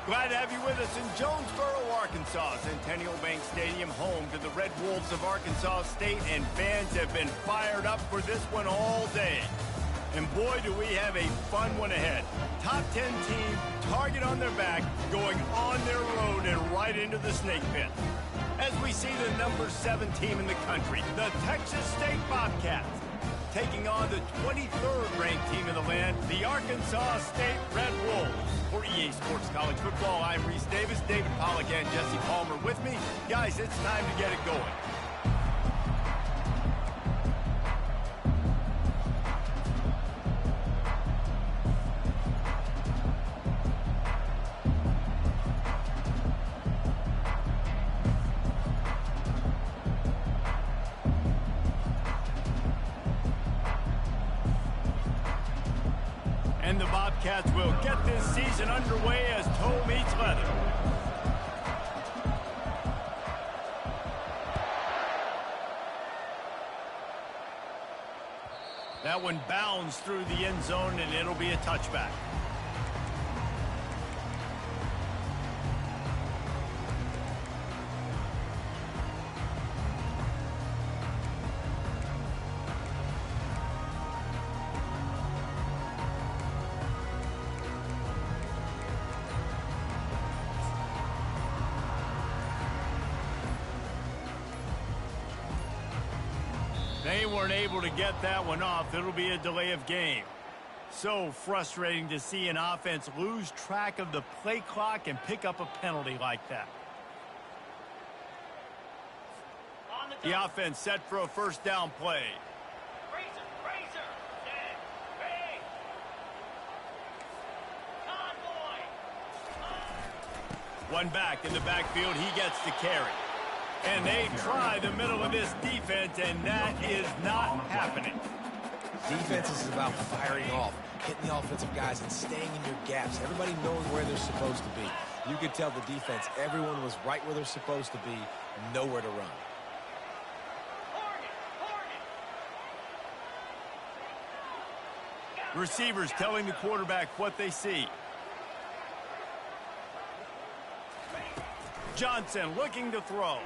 Glad to have you with us in Jonesboro, Arkansas. Centennial Bank Stadium, home to the Red Wolves of Arkansas State, and fans have been fired up for this one all day. And boy, do we have a fun one ahead. Top 10 team, target on their back, going on their road and right into the snake pit. As we see the number 7 team in the country, the Texas State Bobcats, taking on the 23rd ranked team in the land, the Arkansas State Red Wolves. For EA Sports College Football, I'm Reese Davis, David Pollack, and Jesse Palmer with me. Guys, it's time to get it going. And the Bobcats will get this season underway as toe meets leather. That one bounds through the end zone, and it'll be a touchback. They weren't able to get that one off. It'll be a delay of game. So frustrating to see an offense lose track of the play clock and pick up a penalty like that. The offense set for a first down play. One back in the backfield. He gets the carry. And they try the middle of this defense, and that is not happening. Defense is about firing off, hitting the offensive guys, and staying in your gaps. Everybody knows where they're supposed to be. You could tell the defense, everyone was right where they're supposed to be, nowhere to run. Receivers telling the quarterback what they see. Johnson looking to throw.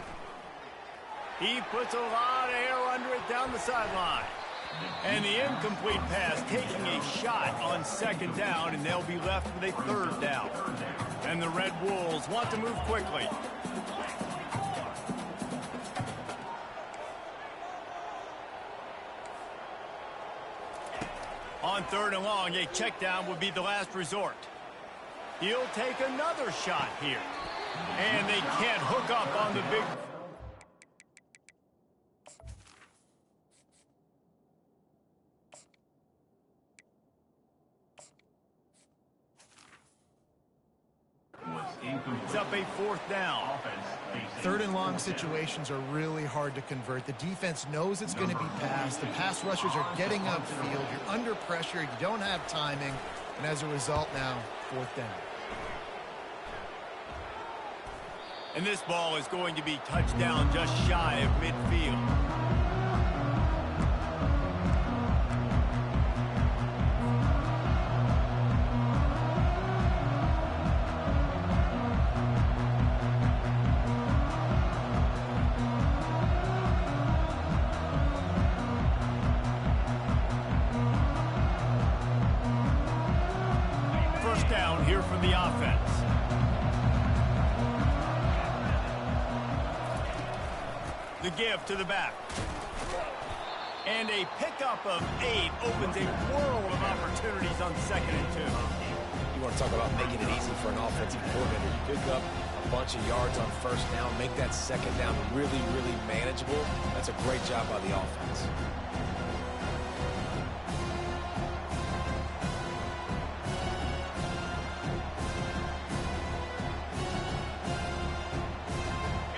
He puts a lot of air under it down the sideline. And the incomplete pass taking a shot on second down, and they'll be left with a third down. And the Red Wolves want to move quickly. On third and long, a check down would be the last resort. He'll take another shot here. And they can't hook up on the big... It's up a fourth down. Third and long situations are really hard to convert. The defense knows it's going to be passed. The pass rushers are getting upfield. You're under pressure. You don't have timing. And as a result now, fourth down. And this ball is going to be touched down just shy of midfield. First down here from the offense. The give to the back. And a pickup of 8 opens a world of opportunities on 2nd and 2. You want to talk about making it easy for an offensive coordinator. You pick up a bunch of yards on first down, make that second down really, really manageable. That's a great job by the offense.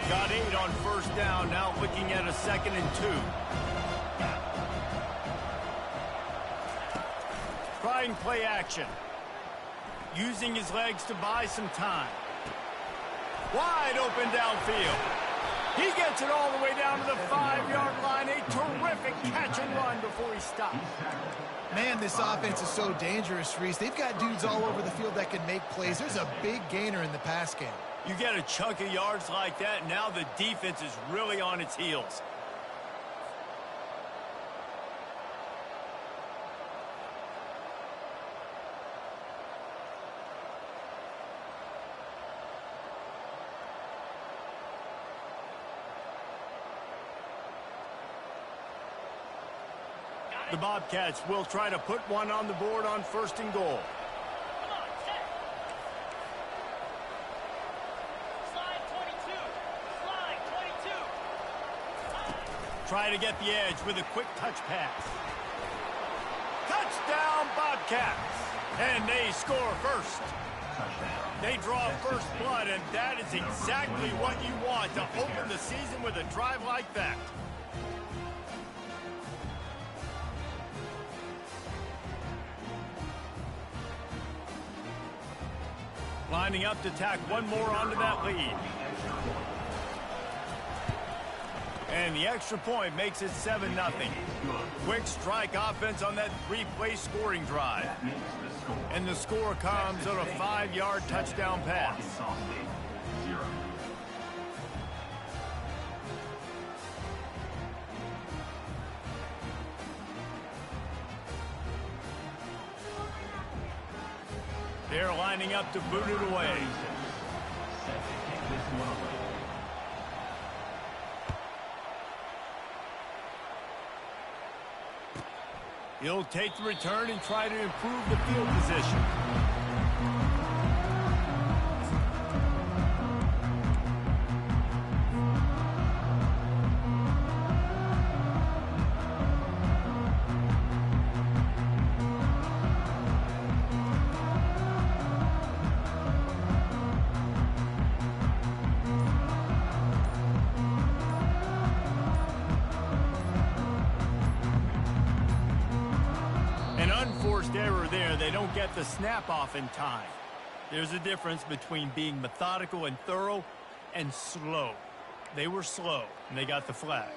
Got 8 on first down, now looking at a 2nd and 2. Trying play action. Using his legs to buy some time. Wide open downfield. He gets it all the way down to the 5-yard line. A terrific catch and run before he stops. Man, this offense is so dangerous, Reese. They've got dudes all over the field that can make plays. There's a big gainer in the pass game. You get a chunk of yards like that, now the defense is really on its heels. The Bobcats will try to put one on the board on 1st and goal. Try to get the edge with a quick touch pass. Touchdown, Bobcats! And they score first. They draw first blood, and that is exactly what you want to open the season with a drive like that. Lining up to tack one more onto that lead. And the extra point makes it 7-0. Quick strike offense on that 3-play scoring drive. And the score comes on a 5-yard touchdown pass. They're lining up to boot it away. He'll take the return and try to improve the field position. Error there. They don't get the snap off in time. There's a difference between being methodical and thorough and slow. They were slow, and they got the flag.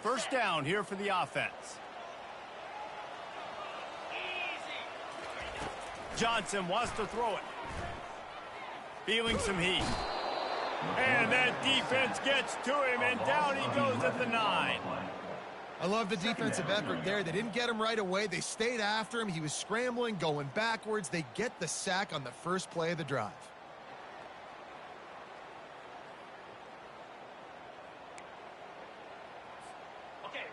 First down here for the offense. Johnson wants to throw it. Feeling some heat. And that defense gets to him, and down he goes at the 9. I love the defensive effort there. They didn't get him right away. They stayed after him. He was scrambling, going backwards. They get the sack on the first play of the drive.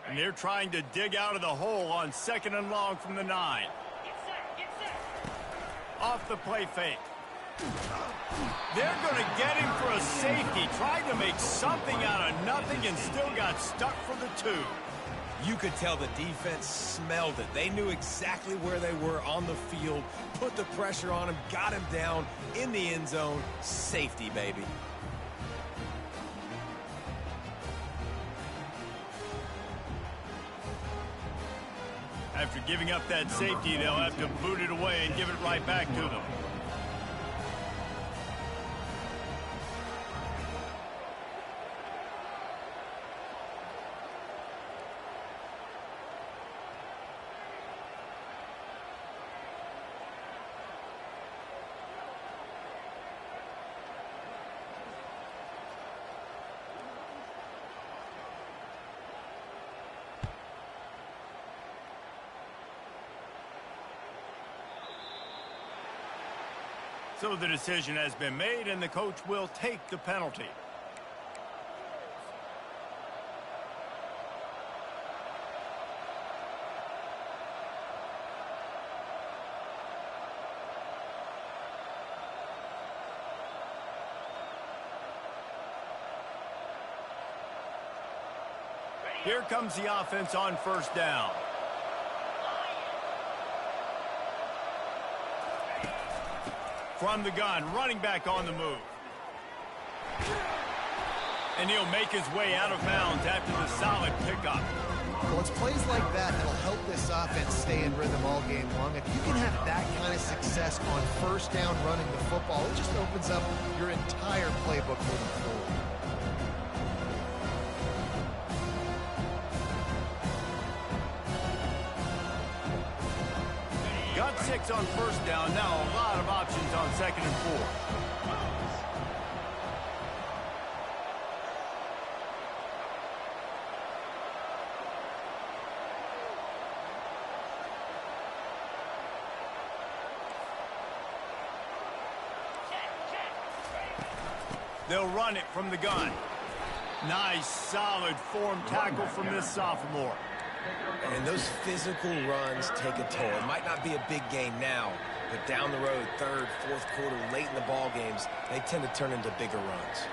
And they're trying to dig out of the hole on 2nd and long from the 9. Off the play fake. They're going to get him for a safety. Tried to make something out of nothing and still got stuck for the 2. You could tell the defense smelled it. They knew exactly where they were on the field, put the pressure on him, got him down in the end zone. Safety, baby. After giving up that safety, they'll have to boot it away and give it right back to them. So the decision has been made, and the coach will take the penalty. Here comes the offense on 1st down. From the gun, running back on the move. And he'll make his way out of bounds after the solid pickup. Well, it's plays like that that'll help this offense stay in rhythm all game long. If you can have that kind of success on first down running the football, it just opens up your entire playbook moving forward. Got 6 on first down. Now a lot of options on 2nd and 4. They'll run it from the gun. Nice, solid form tackle from this sophomore. And those physical runs take a toll. It might not be a big gain now, but down the road, 3rd, 4th quarter, late in the ball games, they tend to turn into bigger runs.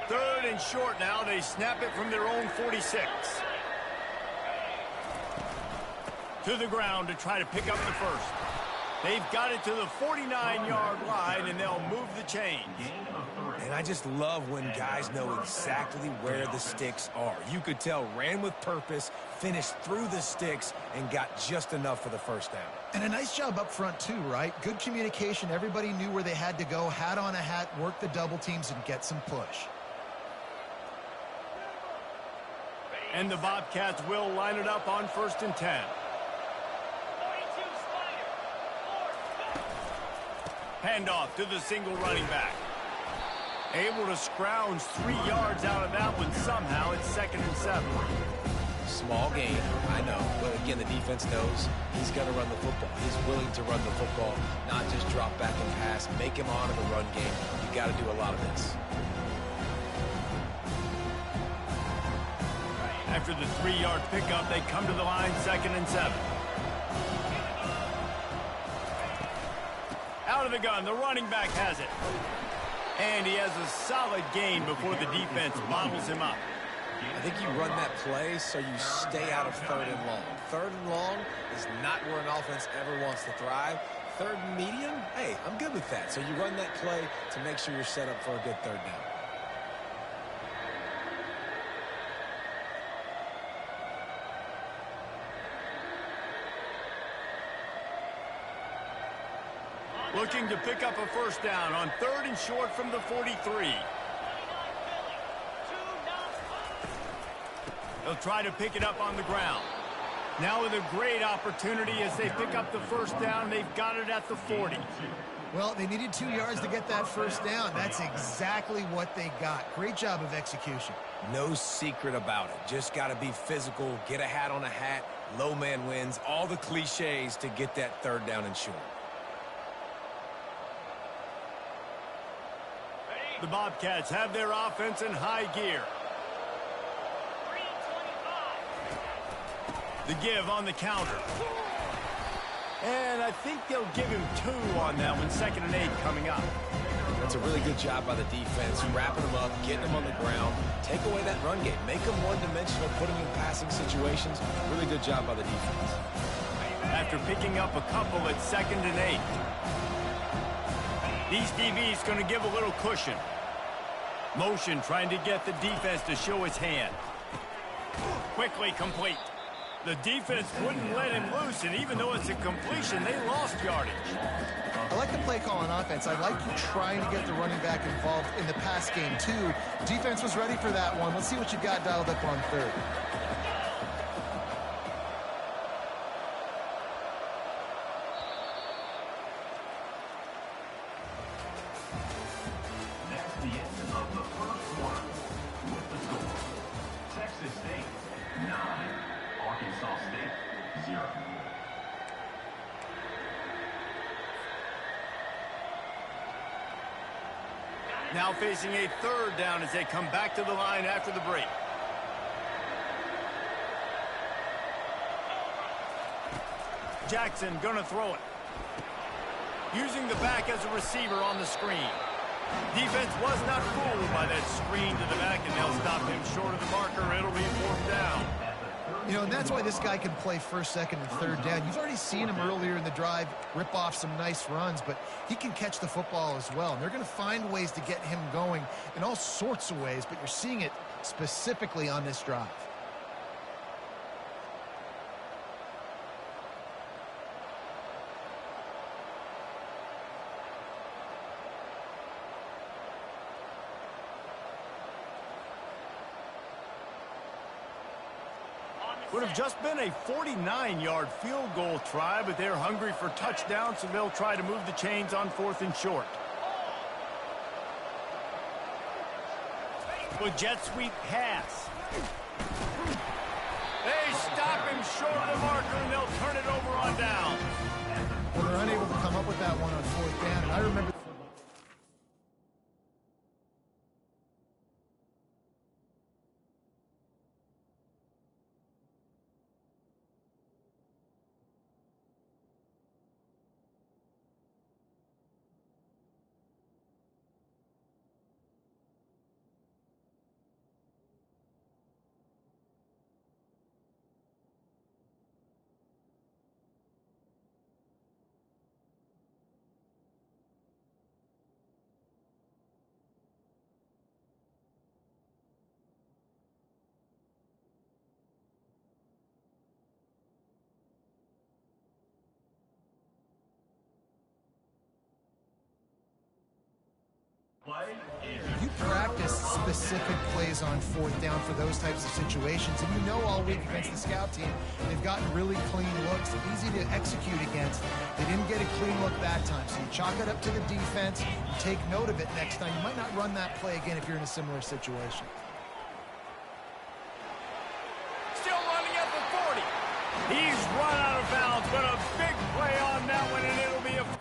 Third and short now. They snap it from their own 46. To the ground to try to pick up the first. They've got it to the 49-yard line, and they'll move the chains. And I just love when guys know exactly where the sticks are. You could tell ran with purpose, finished through the sticks, and got just enough for the first down. And a nice job up front, too, right? Good communication. Everybody knew where they had to go, hat on a hat, work the double teams, and get some push. And the Bobcats will line it up on 1st and 10. Handoff to the single running back. Able to scrounge 3 yards out of that one somehow. It's 2nd and 7. Small gain, I know. But again, the defense knows he's going to run the football. He's willing to run the football, not just drop back and pass, make him honor the run game. You got to do a lot of this. After the 3-yard pickup, they come to the line, 2nd and 7. Out of the gun, the running back has it. And he has a solid gain before the defense bottles him up. I think you run that play so you stay out of 3rd and long. 3rd and long is not where an offense ever wants to thrive. 3rd and medium, hey, I'm good with that. So you run that play to make sure you're set up for a good 3rd down. Looking to pick up a first down on 3rd and short from the 43. They'll try to pick it up on the ground. Now with a great opportunity as they pick up the first down. They've got it at the 40. Well, they needed 2 yards to get that first down. That's exactly what they got. Great job of execution. No secret about it. Just got to be physical, get a hat on a hat, low man wins, all the cliches to get that 3rd down and short. The Bobcats have their offense in high gear. The give on the counter. And I think they'll give him 2 on that one. 2nd and 8 coming up. That's a really good job by the defense, wrapping them up, getting them on the ground, take away that run game, make them one-dimensional, put them in passing situations. Really good job by the defense. After picking up a couple at 2nd and 8. These DBs going to give a little cushion. Motion trying to get the defense to show his hand. Quickly complete. The defense wouldn't let him loose, and even though it's a completion, they lost yardage. I like the play call on offense. I like you trying to get the running back involved in the pass game, too. Defense was ready for that one. Let's see what you got dialed up on 3rd. Now facing a 3rd down as they come back to the line after the break. Jackson gonna throw it. Using the back as a receiver on the screen. Defense was not fooled by that screen to the back, and they'll stop him short of the marker. It'll be 4th down. You know, and that's why this guy can play first, second, and third down. You've already seen him earlier in the drive rip off some nice runs, but he can catch the football as well. And they're going to find ways to get him going in all sorts of ways, but you're seeing it specifically on this drive. Would have just been a 49-yard field goal try, but they're hungry for touchdown, so they'll try to move the chains on 4th and short. With jet sweep pass. They stop him short of the marker, and they'll turn it over on down. Well, they're unable to come up with that one on 4th down, and I remember... You practice specific plays on 4th down for those types of situations, and you know all week against the scout team, they've gotten really clean looks, easy to execute against. They didn't get a clean look that time, so you chalk it up to the defense, you take note of it next time. You might not run that play again if you're in a similar situation. Still running at the 40. He's run out of bounds, but a big play on that one, and it'll be a...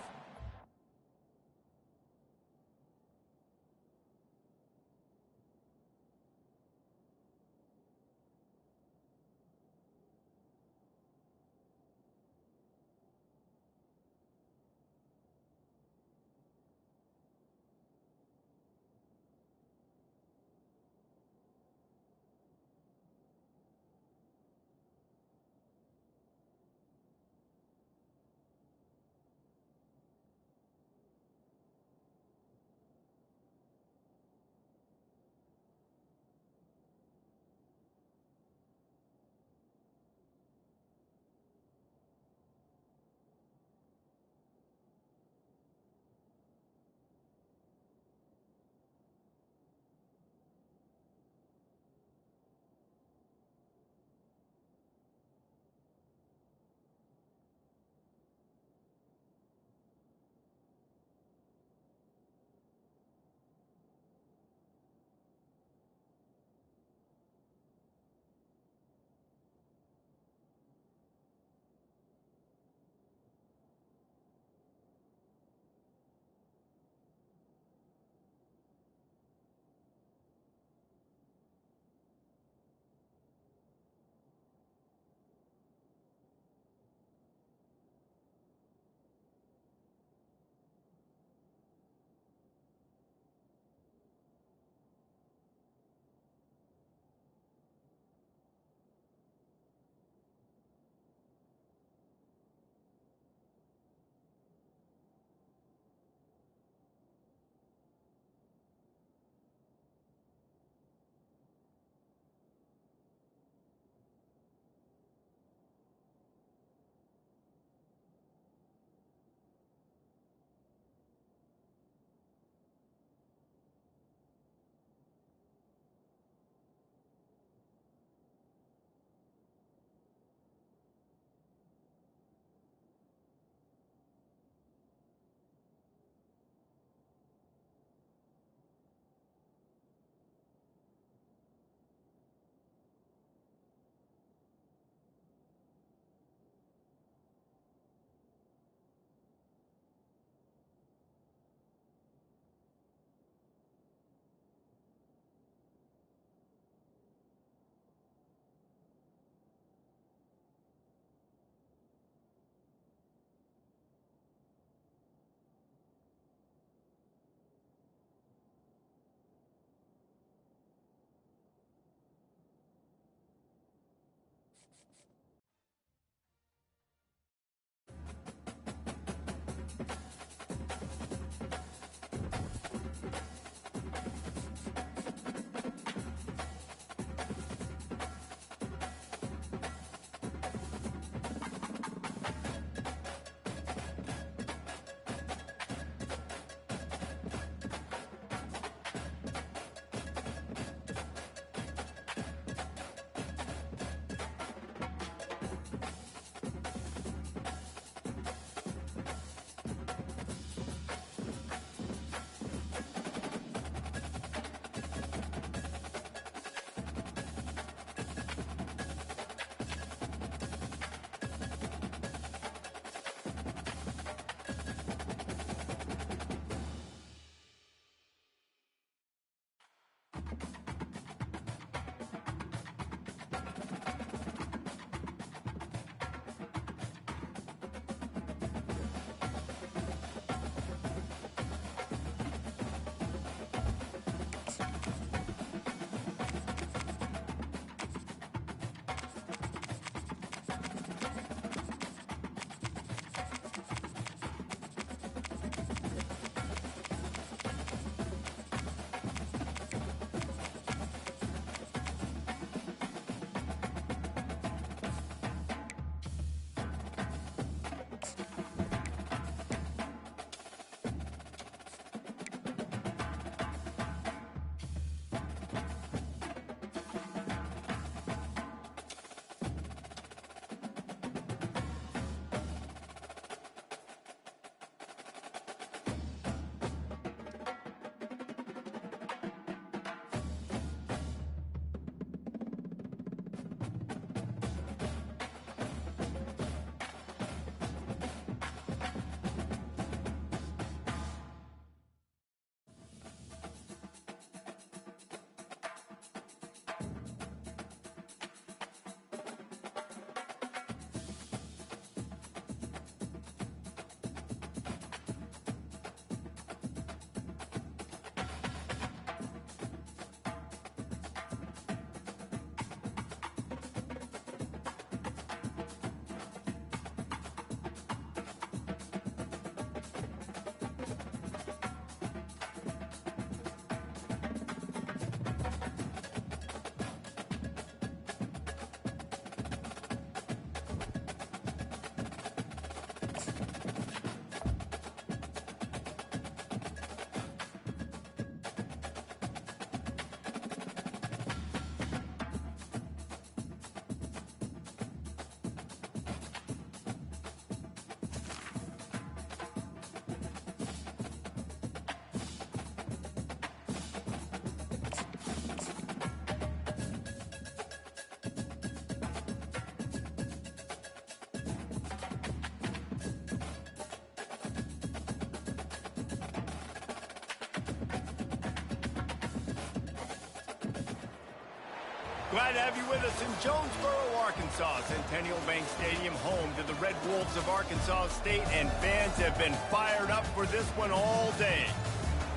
Glad to have you with us in Jonesboro, Arkansas. Centennial Bank Stadium, home to the Red Wolves of Arkansas State, and fans have been fired up for this one all day.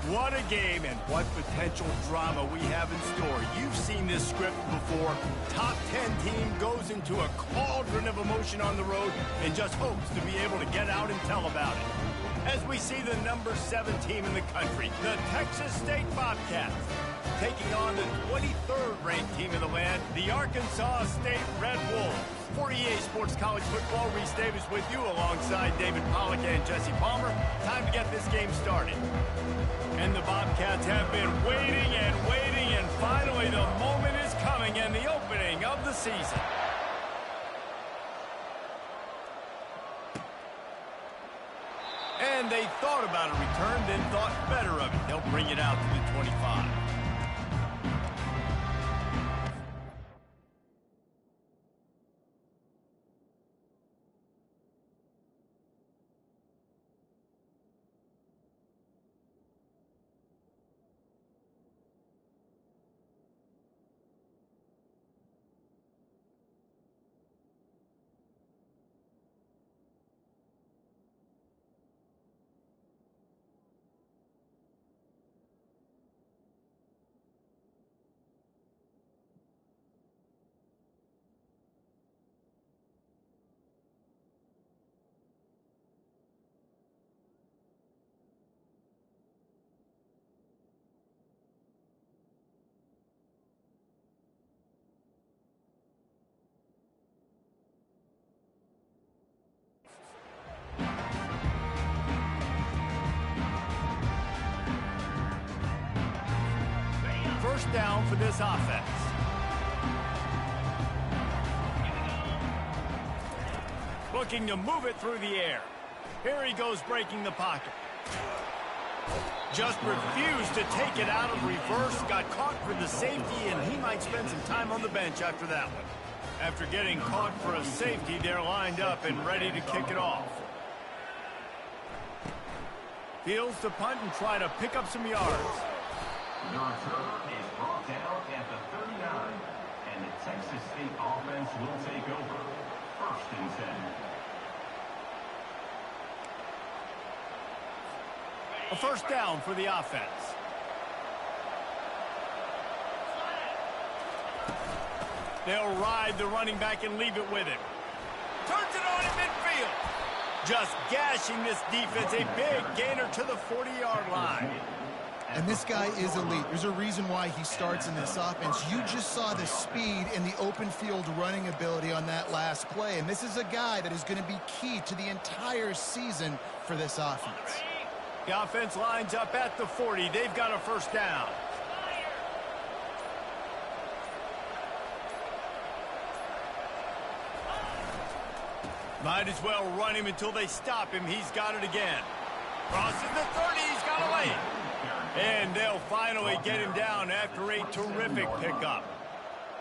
What a game and what potential drama we have in store. You've seen this script before. Top 10 team goes into a cauldron of emotion on the road and just hopes to be able to get out and tell about it. As we see the number 7 team in the country, the Texas State Bobcats, taking on the 23rd ranked team in the land, the Arkansas State Red Wolves. For EA Sports College Football, Reese Davis with you alongside David Pollack and Jesse Palmer. Time to get this game started. And the Bobcats have been waiting, and finally the moment is coming and the opening of the season. And they thought about a return, then thought better of it. They'll bring it out to the 25. first down for this offense. Looking to move it through the air. Here he goes breaking the pocket. Just refused to take it out of reverse. Got caught for the safety, and he might spend some time on the bench after that one. After getting caught for a safety, they're lined up and ready to kick it off. Fields to punt and try to pick up some yards. The return is brought down at the 39, and the Texas State offense will take over. 1st and 10. A first down for the offense. They'll ride the running back and leave it with him. Turns it on in midfield. Just gashing this defense. A big gainer to the 40-yard line. And this guy is elite. There's a reason why he starts in this offense. You just saw the speed and the open field running ability on that last play. And this is a guy that is going to be key to the entire season for this offense. The offense lines up at the 40. They've got a first down. Might as well run him until they stop him. He's got it again. Crosses the 30. He's got a lane. And they'll finally get him down after a terrific pickup.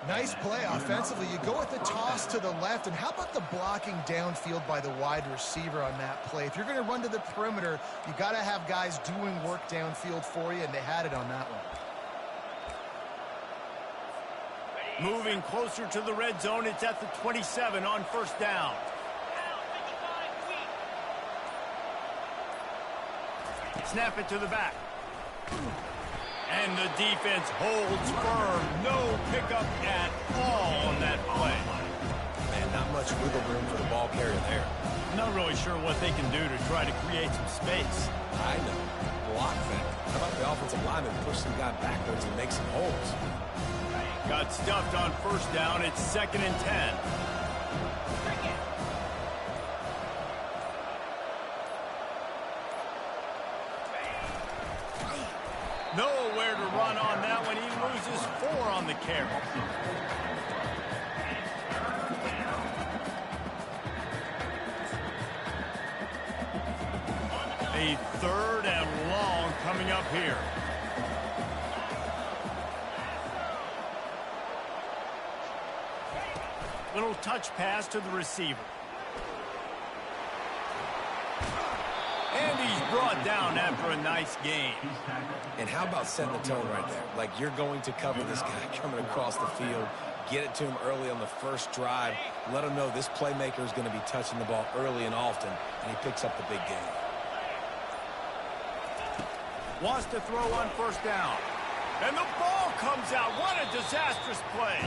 Nice play offensively. You go with the toss to the left, and how about the blocking downfield by the wide receiver on that play? If you're going to run to the perimeter, you got to have guys doing work downfield for you, and they had it on that one. Moving closer to the red zone, it's at the 27 on first down. Snap it to the back. And the defense holds firm. No pickup at all on that play. Man, not much wiggle room for the ball carrier there. Not really sure what they can do to try to create some space. I know. Block that. How about the offensive lineman push some guy backwards and make some holes? Got stuffed on first down. It's 2nd and 10. Nowhere to run on that one. He loses 4 on the carry. A 3rd and long coming up here. Little touch pass to the receiver. And he's brought down after a nice gain. And how about setting the tone right there? Like, you're going to cover this guy coming across the field, get it to him early on the first drive, let him know this playmaker is going to be touching the ball early and often, and he picks up the big game. Wants to throw on first down. And the ball comes out. What a disastrous play.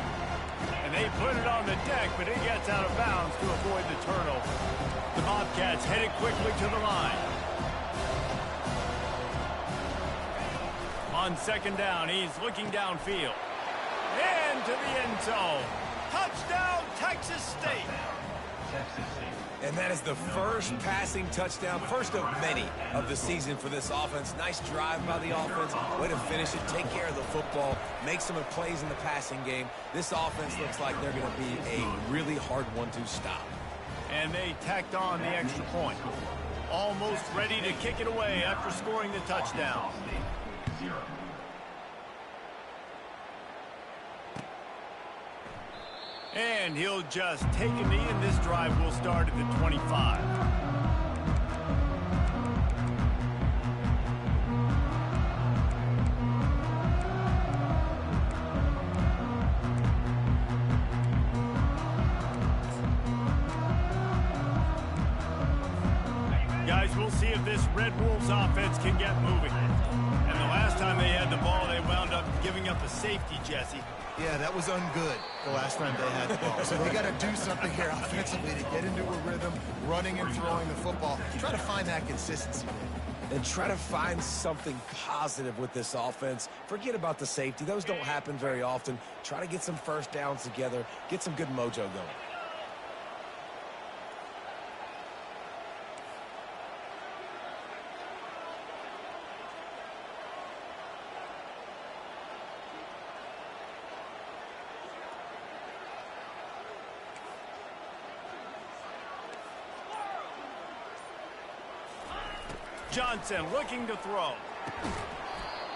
And they put it on the deck, but it gets out of bounds to avoid the turnover. The Bobcats headed quickly to the line. On 2nd down, he's looking downfield. And to the end zone. Touchdown, Texas State. Texas State. And that is the first passing touchdown, first of many of the season for this offense. Nice drive by the offense. Way to finish it, take care of the football, make some plays in the passing game. This offense looks like they're going to be a really hard one to stop. And they tacked on the extra point. Almost ready to kick it away after scoring the touchdown. 0. And he'll just take a knee, and this drive will start at the 25. Guys, we'll see if this Red Wolves offense can get moving. And the last time they had the ball, they wound up giving up a safety, Jesse. Yeah, that was ungood the last time they had the ball. So they got to do something here offensively to get into a rhythm, running and throwing the football. Try to find that consistency. And try to find something positive with this offense. Forget about the safety. Those don't happen very often. Try to get some first downs together, get some good mojo going. Johnson looking to throw.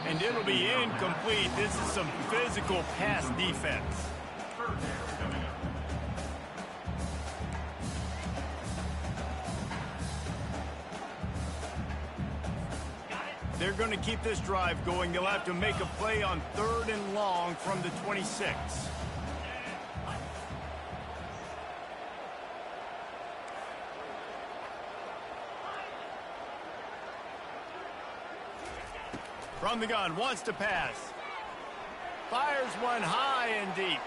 And it'll be incomplete. This is some physical pass defense. They're going to keep this drive going. They'll have to make a play on 3rd and long from the 26. From the gun, wants to pass. Fires one high and deep.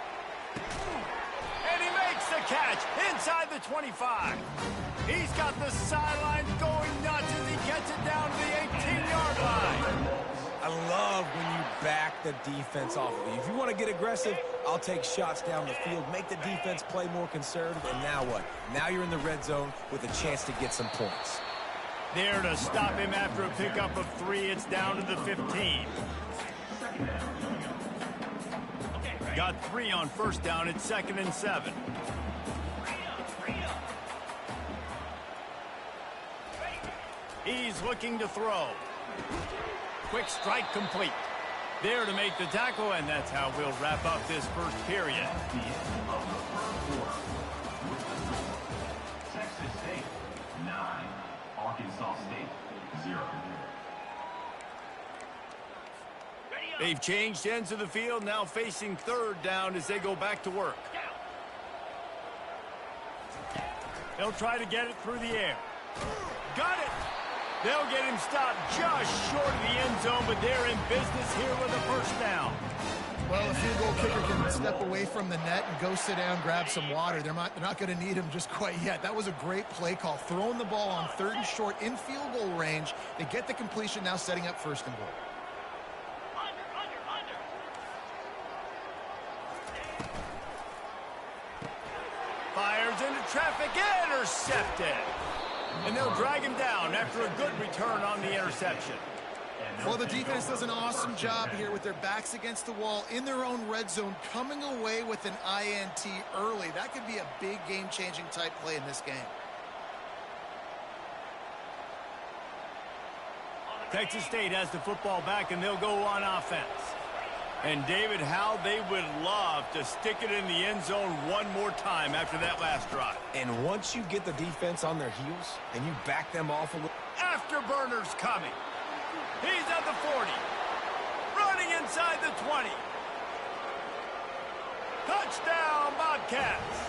And he makes the catch inside the 25. He's got the sideline going nuts as he gets it down to the 18-yard line. I love when you back the defense off of you. If you want to get aggressive, I'll take shots down the field, make the defense play more conservative, and now what? Now you're in the red zone with a chance to get some points. There to stop him after a pickup of 3. It's down to the 15. Got 3 on first down. It's 2nd and 7. He's looking to throw. Quick strike complete. There to make the tackle, and that's how we'll wrap up this first period. Texas State 9, Arkansas State 0. They've changed ends of the field, now facing 3rd down as they go back to work. They'll try to get it through the air. Got it! They'll get him stopped just short of the end zone, but they're in business here with a first down. Well, a field goal kicker can step away from the net and go sit down, grab some water. They're not going to need him just quite yet. That was a great play call. Throwing the ball on 3rd and short in field goal range. They get the completion, now setting up 1st and goal. Fires into traffic, intercepted. And they'll drag him down after a good return on the interception. Well, the defense does an awesome job here with their backs against the wall in their own red zone, coming away with an INT early. That could be a big game-changing type play in this game. Texas State has the football back, and they'll go on offense. And, David, how they would love to stick it in the end zone one more time after that last drive. And once you get the defense on their heels and you back them off a little... Afterburner's coming. He's at the 40. Running inside the 20. Touchdown, Bobcats.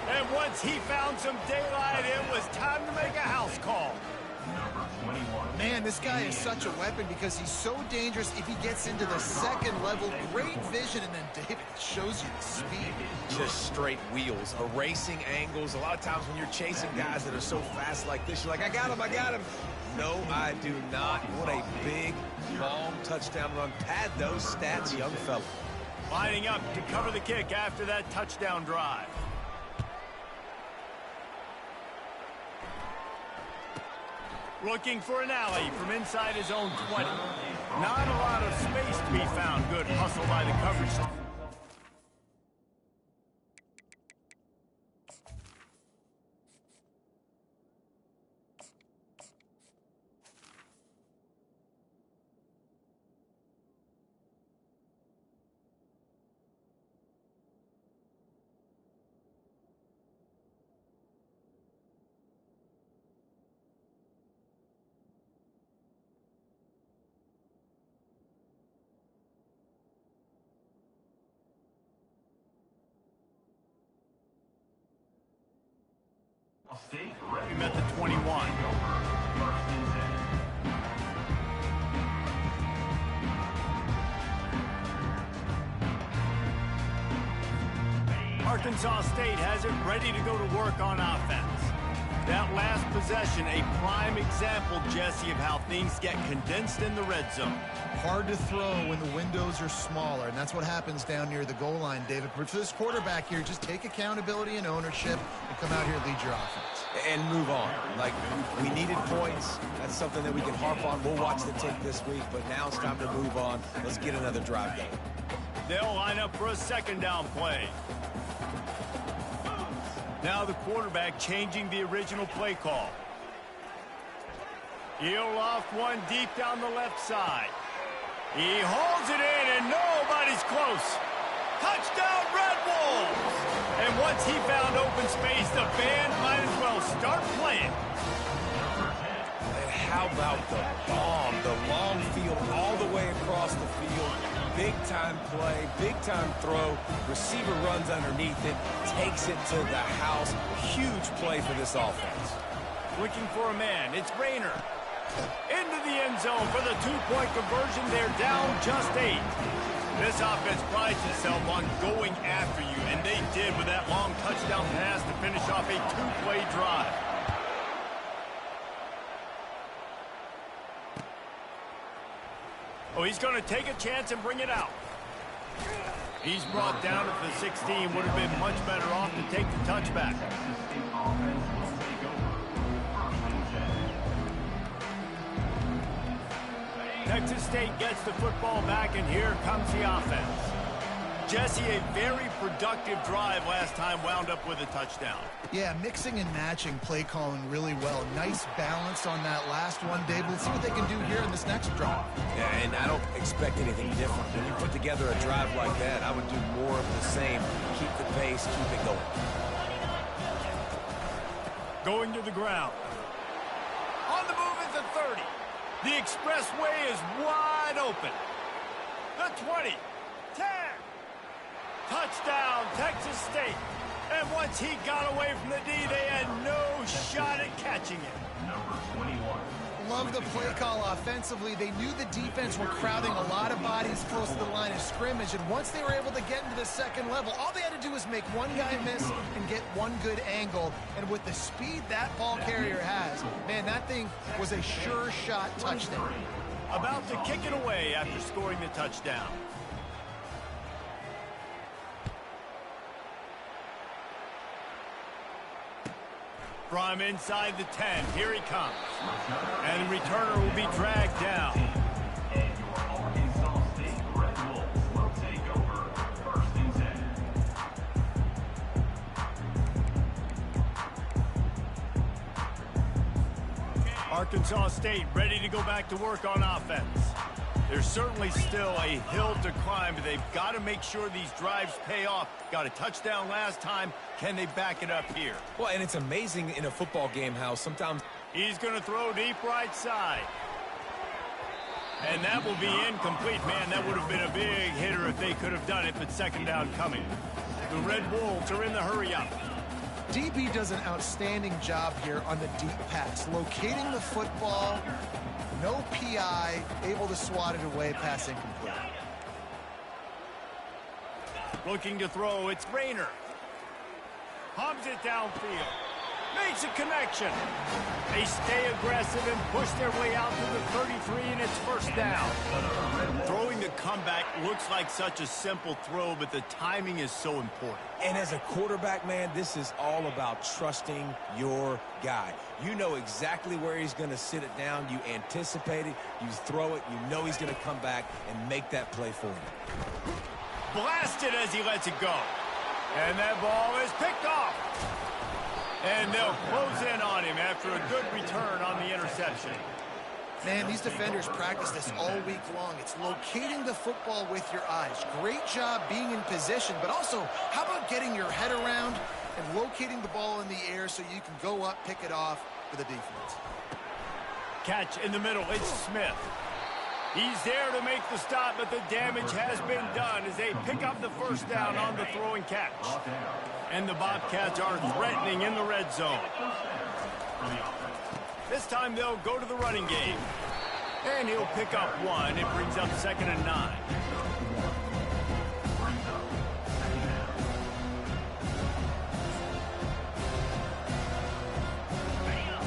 And once he found some daylight, it was time to make a house call. Man, this guy is such a weapon because he's so dangerous if he gets into the 2nd level. Great vision, and then David shows you the speed. Just straight wheels, erasing angles. A lot of times when you're chasing guys that are so fast like this, you're like, I got him. No, I do not. What a big, long touchdown run. Pad those stats, young fella. Lining up to cover the kick after that touchdown drive. Looking for an alley from inside his own 20. Not a lot of space to be found. Good hustle by the coverage. Him at the 21. Arkansas State has it ready to go to work on offense. That last possession, a prime example, Jesse, of how things get condensed in the red zone. Hard to throw when the windows are smaller, and that's what happens down near the goal line, David. But for this quarterback here, just take accountability and ownership and come out here and lead your offense. And move on. Like, we needed points. That's something that we can harp on. We'll watch the tape this week, but now it's time to move on. Let's get another drive going. They'll line up for a 2nd down play. Now the quarterback changing the original play call. He'll loft one deep down the left side. He holds it in, and nobody's close. Touchdown, Red Wolves! And once he found open space, the band might as well start playing. And how about the bomb? The long field all the way across the field. Big-time play, big-time throw. Receiver runs underneath it, takes it to the house. Huge play for this offense. Looking for a man. It's Rayner. Into the end zone for the two-point conversion. They're down just 8. This offense prides itself on going after you, and they did with that long touchdown pass to finish off a two-play drive. Oh, he's going to take a chance and bring it out. He's brought down at the 16. Would have been much better off to take the touchback. Texas State gets the football back, and here comes the offense. Jesse, a very productive drive last time, wound up with a touchdown. Yeah, mixing and matching play calling really well. Nice balance on that last one, Dave. Let's see what they can do here in this next drive. Yeah, and I don't expect anything different. When you put together a drive like that, I would do more of the same. Keep the pace, keep it going. Going to the ground. On the move at the 30. The expressway is wide open. The 20. 10. Touchdown, Texas State. And once he got away from the D, they had no shot at catching him. Number 21. Love the play call offensively. They knew the defense were crowding a lot of bodies close to the line of scrimmage, and once they were able to get into the second level, all they had to do was make one guy miss and get one good angle. And with the speed that ball carrier has, man, that thing was a sure shot touchdown. About to kick it away after scoring the touchdown. From inside the 10, here he comes. And the returner will be dragged down. And your Arkansas State Red Wolves will take over 1st and 10. Arkansas State ready to go back to work on offense. There's certainly still a hill to climb, but they've got to make sure these drives pay off. Got a touchdown last time. Can they back it up here? Well, and it's amazing in a football game how sometimes... He's going to throw deep right side. And that will be incomplete. Man, that would have been a big hitter if they could have done it, but second down coming. The Red Wolves are in the hurry-up. DB does an outstanding job here on the deep pass, locating the football, no PI, able to swat it away, pass incomplete. Looking to throw, it's Rayner. Pumps it downfield. Makes a connection. They stay aggressive and push their way out to the 33, and it's first down. Throwing the comeback looks like such a simple throw, but the timing is so important. And as a quarterback, man, this is all about trusting your guy. You know exactly where he's going to sit it down. You anticipate it. You throw it. You know he's going to come back and make that play for you. Blasted as he lets it go. And that ball is picked off. And they'll close in on him after a good return on the interception. Man, these defenders practice this all week long. It's locating the football with your eyes. Great job being in position, but also, how about getting your head around and locating the ball in the air so you can go up, pick it off for the defense. Catch in the middle, it's Smith. He's there to make the stop, but the damage has been done as they pick up the first down on the throw and catch. And the Bobcats are threatening in the red zone. This time they'll go to the running game. And he'll pick up one. It brings up 2nd and 9.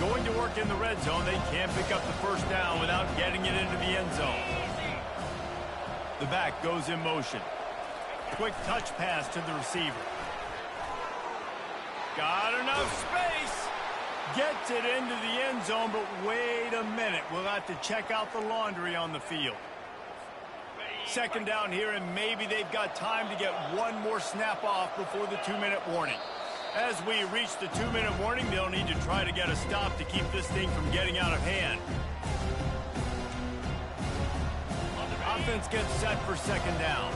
Going to work in the red zone, they can't pick up the first down without getting it into the end zone. The back goes in motion. Quick touch pass to the receiver. Got enough space. Gets it into the end zone, but wait a minute. We'll have to check out the laundry on the field. 2nd down here, and maybe they've got time to get one more snap off before the 2-minute warning. As we reach the 2-minute warning, they'll need to try to get a stop to keep this thing from getting out of hand. Offense gets set for second down.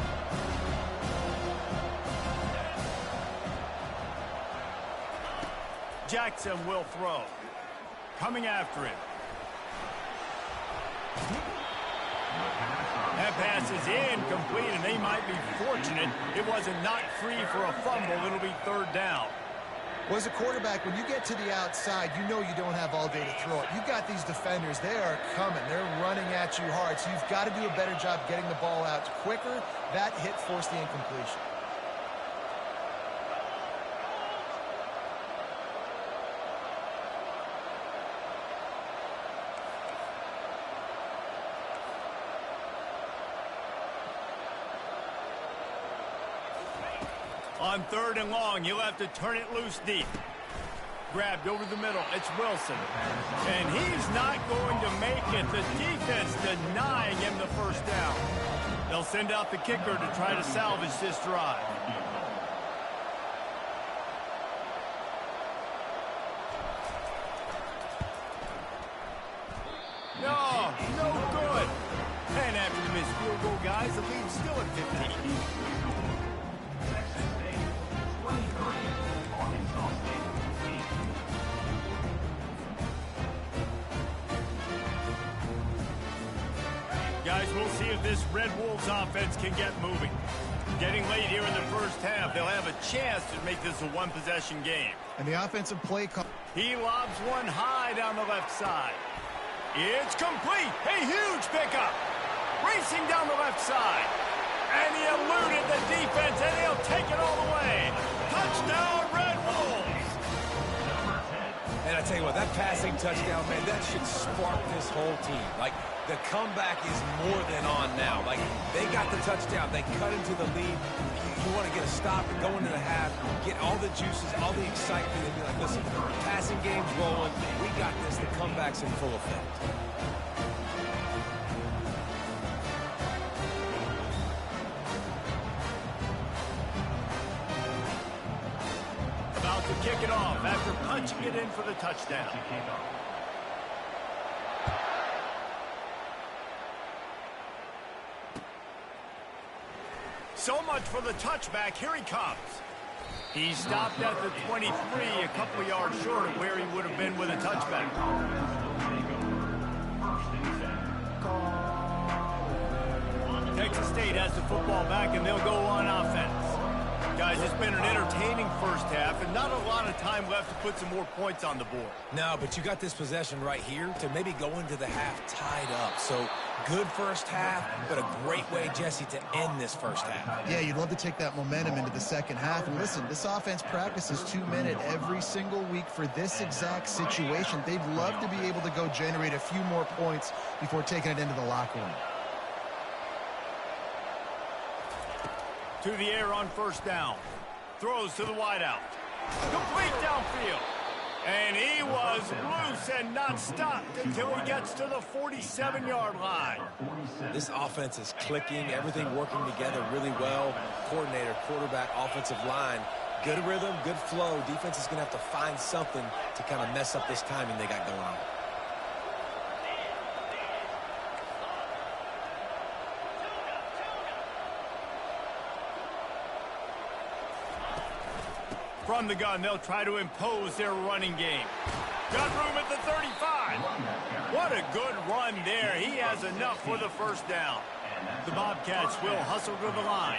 Jackson will throw. Coming after him. That pass is incomplete, and they might be fortunate it wasn't knocked free for a fumble. It'll be third down. Well, as a quarterback, when you get to the outside, you know you don't have all day to throw it. You've got these defenders. They are coming. They're running at you hard, so you've got to do a better job getting the ball out quicker. That hit forced the incompletion. On third and long, he'll have to turn it loose deep. Grabbed over the middle. It's Wilson. And he's not going to make it. The defense denying him the first down. They'll send out the kicker to try to salvage this drive. No good. And after the missed field goal, guys, the lead's still at 15. Guys, we'll see if this Red Wolves offense can get moving. Getting late here in the first half, they'll have a chance to make this a one-possession game. And the offensive play call. He lobs one high down the left side. It's complete. A huge pickup. Racing down the left side. And he eluded the defense, and he'll take it all the way. Touchdown, Red Wolves. And I tell you what, that passing touchdown, man, that should spark this whole team. Like, the comeback is more than on now. Like, they got the touchdown. They cut into the lead. You want to get a stop and go into the half, get all the juices, all the excitement, and be like, listen, passing game's rolling. We got this. The comeback's in full effect. About to kick it off after punching it in for the touchdown. So much for the touchback. Here he comes. He stopped at the 23, a couple of yards short of where he would have been with a touchback. Texas State has the football back, and they'll go on offense. Guys, it's been an entertaining first half, and not a lot of time left to put some more points on the board. No, but you got this possession right here to maybe go into the half tied up. So, good first half, but a great way, Jesse, to end this first half. Yeah, you'd love to take that momentum into the second half. And listen, this offense practices 2-minute every single week for this exact situation. They'd love to be able to go generate a few more points before taking it into the locker room. To the air on first down. Throws to the wideout. Complete downfield. And he was loose and not stopped until he gets to the 47-yard line. This offense is clicking, everything working together really well. Coordinator, quarterback, offensive line. Good rhythm, good flow. Defense is going to have to find something to kind of mess up this timing they got going on. From the gun, they'll try to impose their running game. Got room at the 35. What a good run there. He has enough for the first down. The Bobcats will hustle to the line.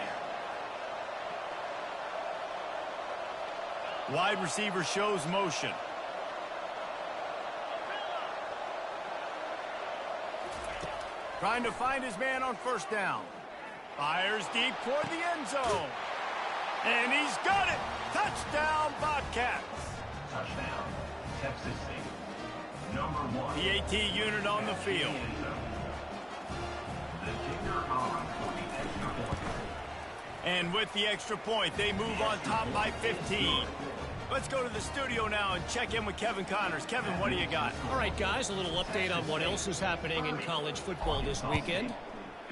Wide receiver shows motion. Trying to find his man on first down. Fires deep toward the end zone. And he's got it. Touchdown, Bobcats. Touchdown, Texas State. Number 1. The AT unit on the field. The kicker on for the extra point. And with the extra point, they move on top by 15. Let's go to the studio now and check in with Kevin Connors. Kevin, what do you got? All right, guys, a little update on what else is happening in college football this weekend.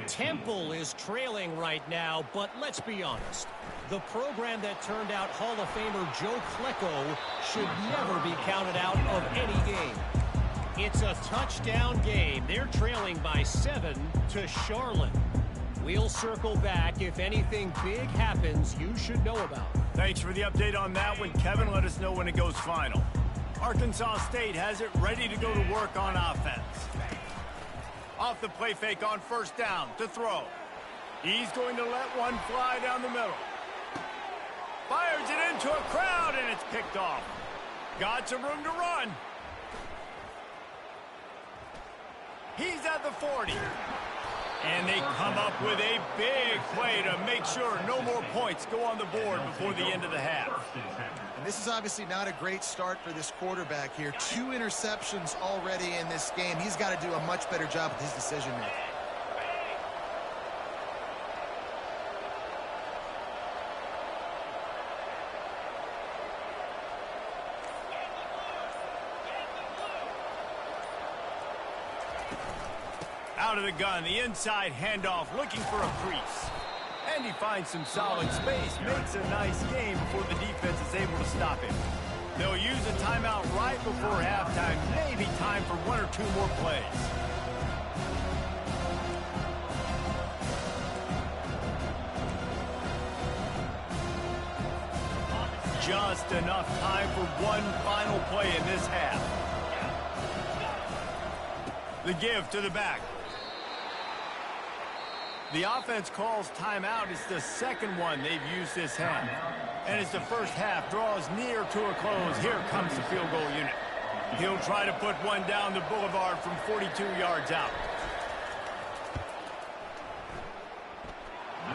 Temple is trailing right now, but let's be honest. The program that turned out Hall of Famer Joe Klecko should never be counted out of any game. It's a touchdown game. They're trailing by 7 to Charlotte. We'll circle back if anything big happens you should know about. Thanks for the update on that one, Kevin. Let us know when it goes final. Arkansas State has it ready to go to work on offense. Off the play fake on first down to throw. He's going to let one fly down the middle. Fires it into a crowd, and it's picked off. Got some room to run. He's at the 40. And they come up with a big play to make sure no more points go on the board before the end of the half. And this is obviously not a great start for this quarterback here. 2 interceptions already in this game. He's got to do a much better job with his decision-making. Out of the gun, the inside handoff, looking for a crease. And he finds some solid space, makes a nice game before the defense is able to stop him. They'll use a timeout right before halftime, maybe time for 1 or 2 more plays. Just enough time for one final play in this half. The give to the back. The offense calls timeout. It's the second one they've used this half. And as the first half draws near to a close, here comes the field goal unit. He'll try to put one down the boulevard from 42 yards out.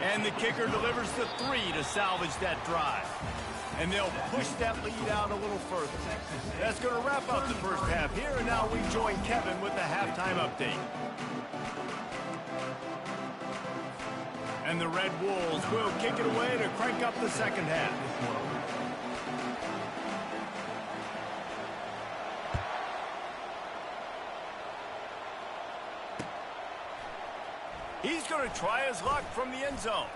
And the kicker delivers the 3 to salvage that drive. And they'll push that lead out a little further. That's going to wrap up the first half here. And now we join Kevin with the halftime update. And the Red Wolves will kick it away to crank up the second half. He's going to try his luck from the end zone.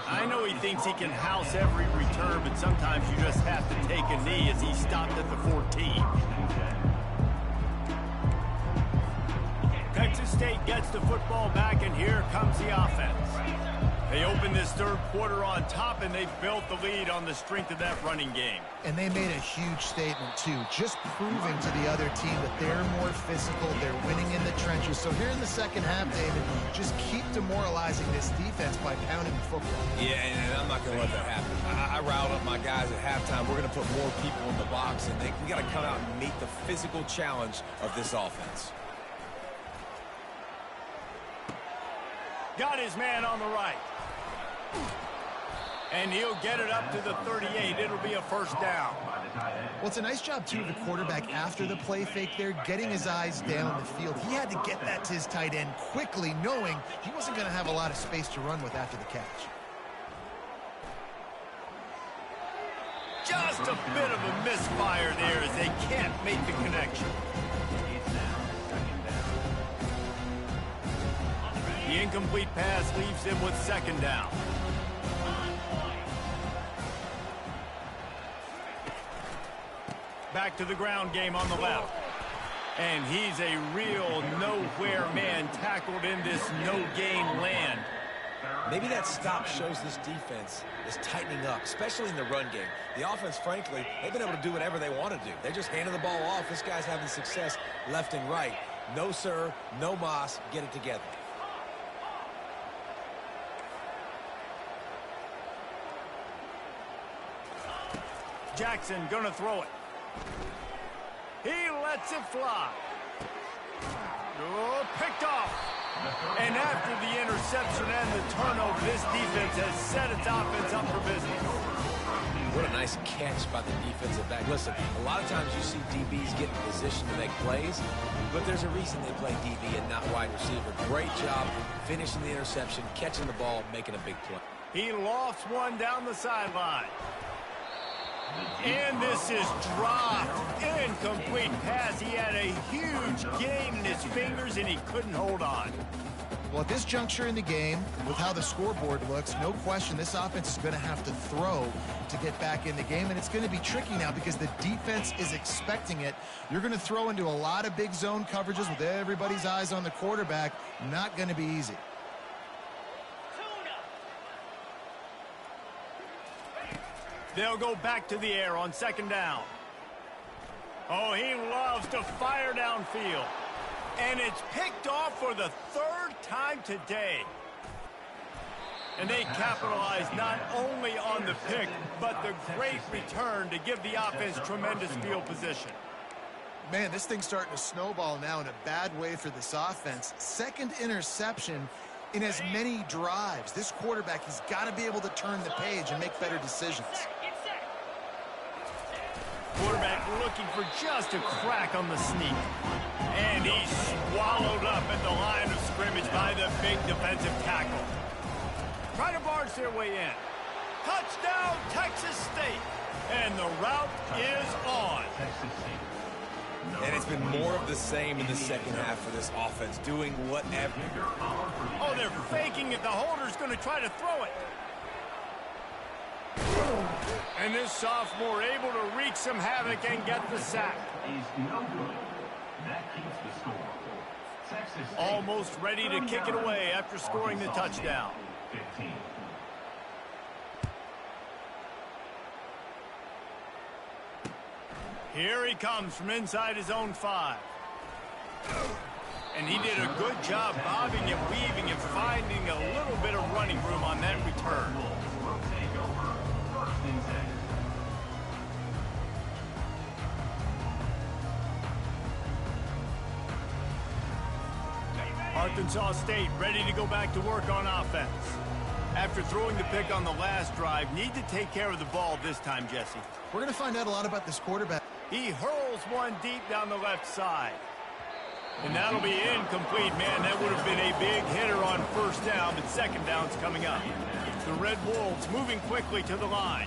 I know he thinks he can house every return, but sometimes you just have to take a knee as he stopped at the 14. Texas State gets the football back, and here comes the offense. They open this third quarter on top, and they've built the lead on the strength of that running game. And they made a huge statement, too, just proving to the other team that they're more physical, they're winning in the trenches. So here in the second half, David, just keep demoralizing this defense by pounding the football. Yeah, and I'm not going to let that happen. I riled up my guys at halftime. We're going to put more people in the box, and we got to come out and meet the physical challenge of this offense. Got his man on the right. And he'll get it up to the 38. It'll be a first down. Well, it's a nice job, too, of the quarterback after the play fake there, getting his eyes down the field. He had to get that to his tight end quickly, knowing he wasn't going to have a lot of space to run with after the catch. Just a bit of a misfire there as they can't make the connection. The incomplete pass leaves him with second down. Back to the ground game on the left. And he's a real nowhere man tackled in this no-gain land. Maybe that stop shows this defense is tightening up, especially in the run game. The offense, frankly, they've been able to do whatever they want to do. They're just handing the ball off. This guy's having success left and right. No, sir, no mas, get it together. Jackson gonna throw it. He lets it fly. Oh, picked off. And after the interception and the turnover, this defense has set its offense up for business. What a nice catch by the defensive back. Listen, a lot of times you see DBs get in position to make plays, but there's a reason they play DB and not wide receiver. Great job finishing the interception, catching the ball, making a big play. He lofts one down the sideline. And this is dropped. Incomplete pass. He had a huge gain in his fingers, and he couldn't hold on. Well, at this juncture in the game, with how the scoreboard looks, no question this offense is going to have to throw to get back in the game, and it's going to be tricky now because the defense is expecting it. You're going to throw into a lot of big zone coverages with everybody's eyes on the quarterback. Not going to be easy. They'll go back to the air on second down. Oh, he loves to fire downfield. And it's picked off for the third time today. And they capitalize not only on the pick, but the great return to give the offense tremendous field position. Man, this thing's starting to snowball now in a bad way for this offense. Second interception in as many drives. This quarterback has got to be able to turn the page and make better decisions. Quarterback looking for just a crack on the sneak. And he's swallowed up at the line of scrimmage by the big defensive tackle. Trying to barge their way in. Touchdown, Texas State. And the route is on. And it's been more of the same in the second half for this offense, doing whatever. Oh, they're faking it. The holder's going to try to throw it. And this sophomore able to wreak some havoc and get the sack. Is no good. That keeps the score. Texas State almost ready to kick it away after scoring the touchdown. 15. Here he comes from inside his own 5. And he did a good job bobbing and weaving and finding a little bit of running room on that return. Will take over. First and 10. Arkansas State ready to go back to work on offense. After throwing the pick on the last drive, need to take care of the ball this time, Jesse. We're going to find out a lot about this quarterback. He hurls one deep down the left side. And that'll be incomplete, man. That would have been a big hitter on first down, but second down's coming up. The Red Wolves moving quickly to the line.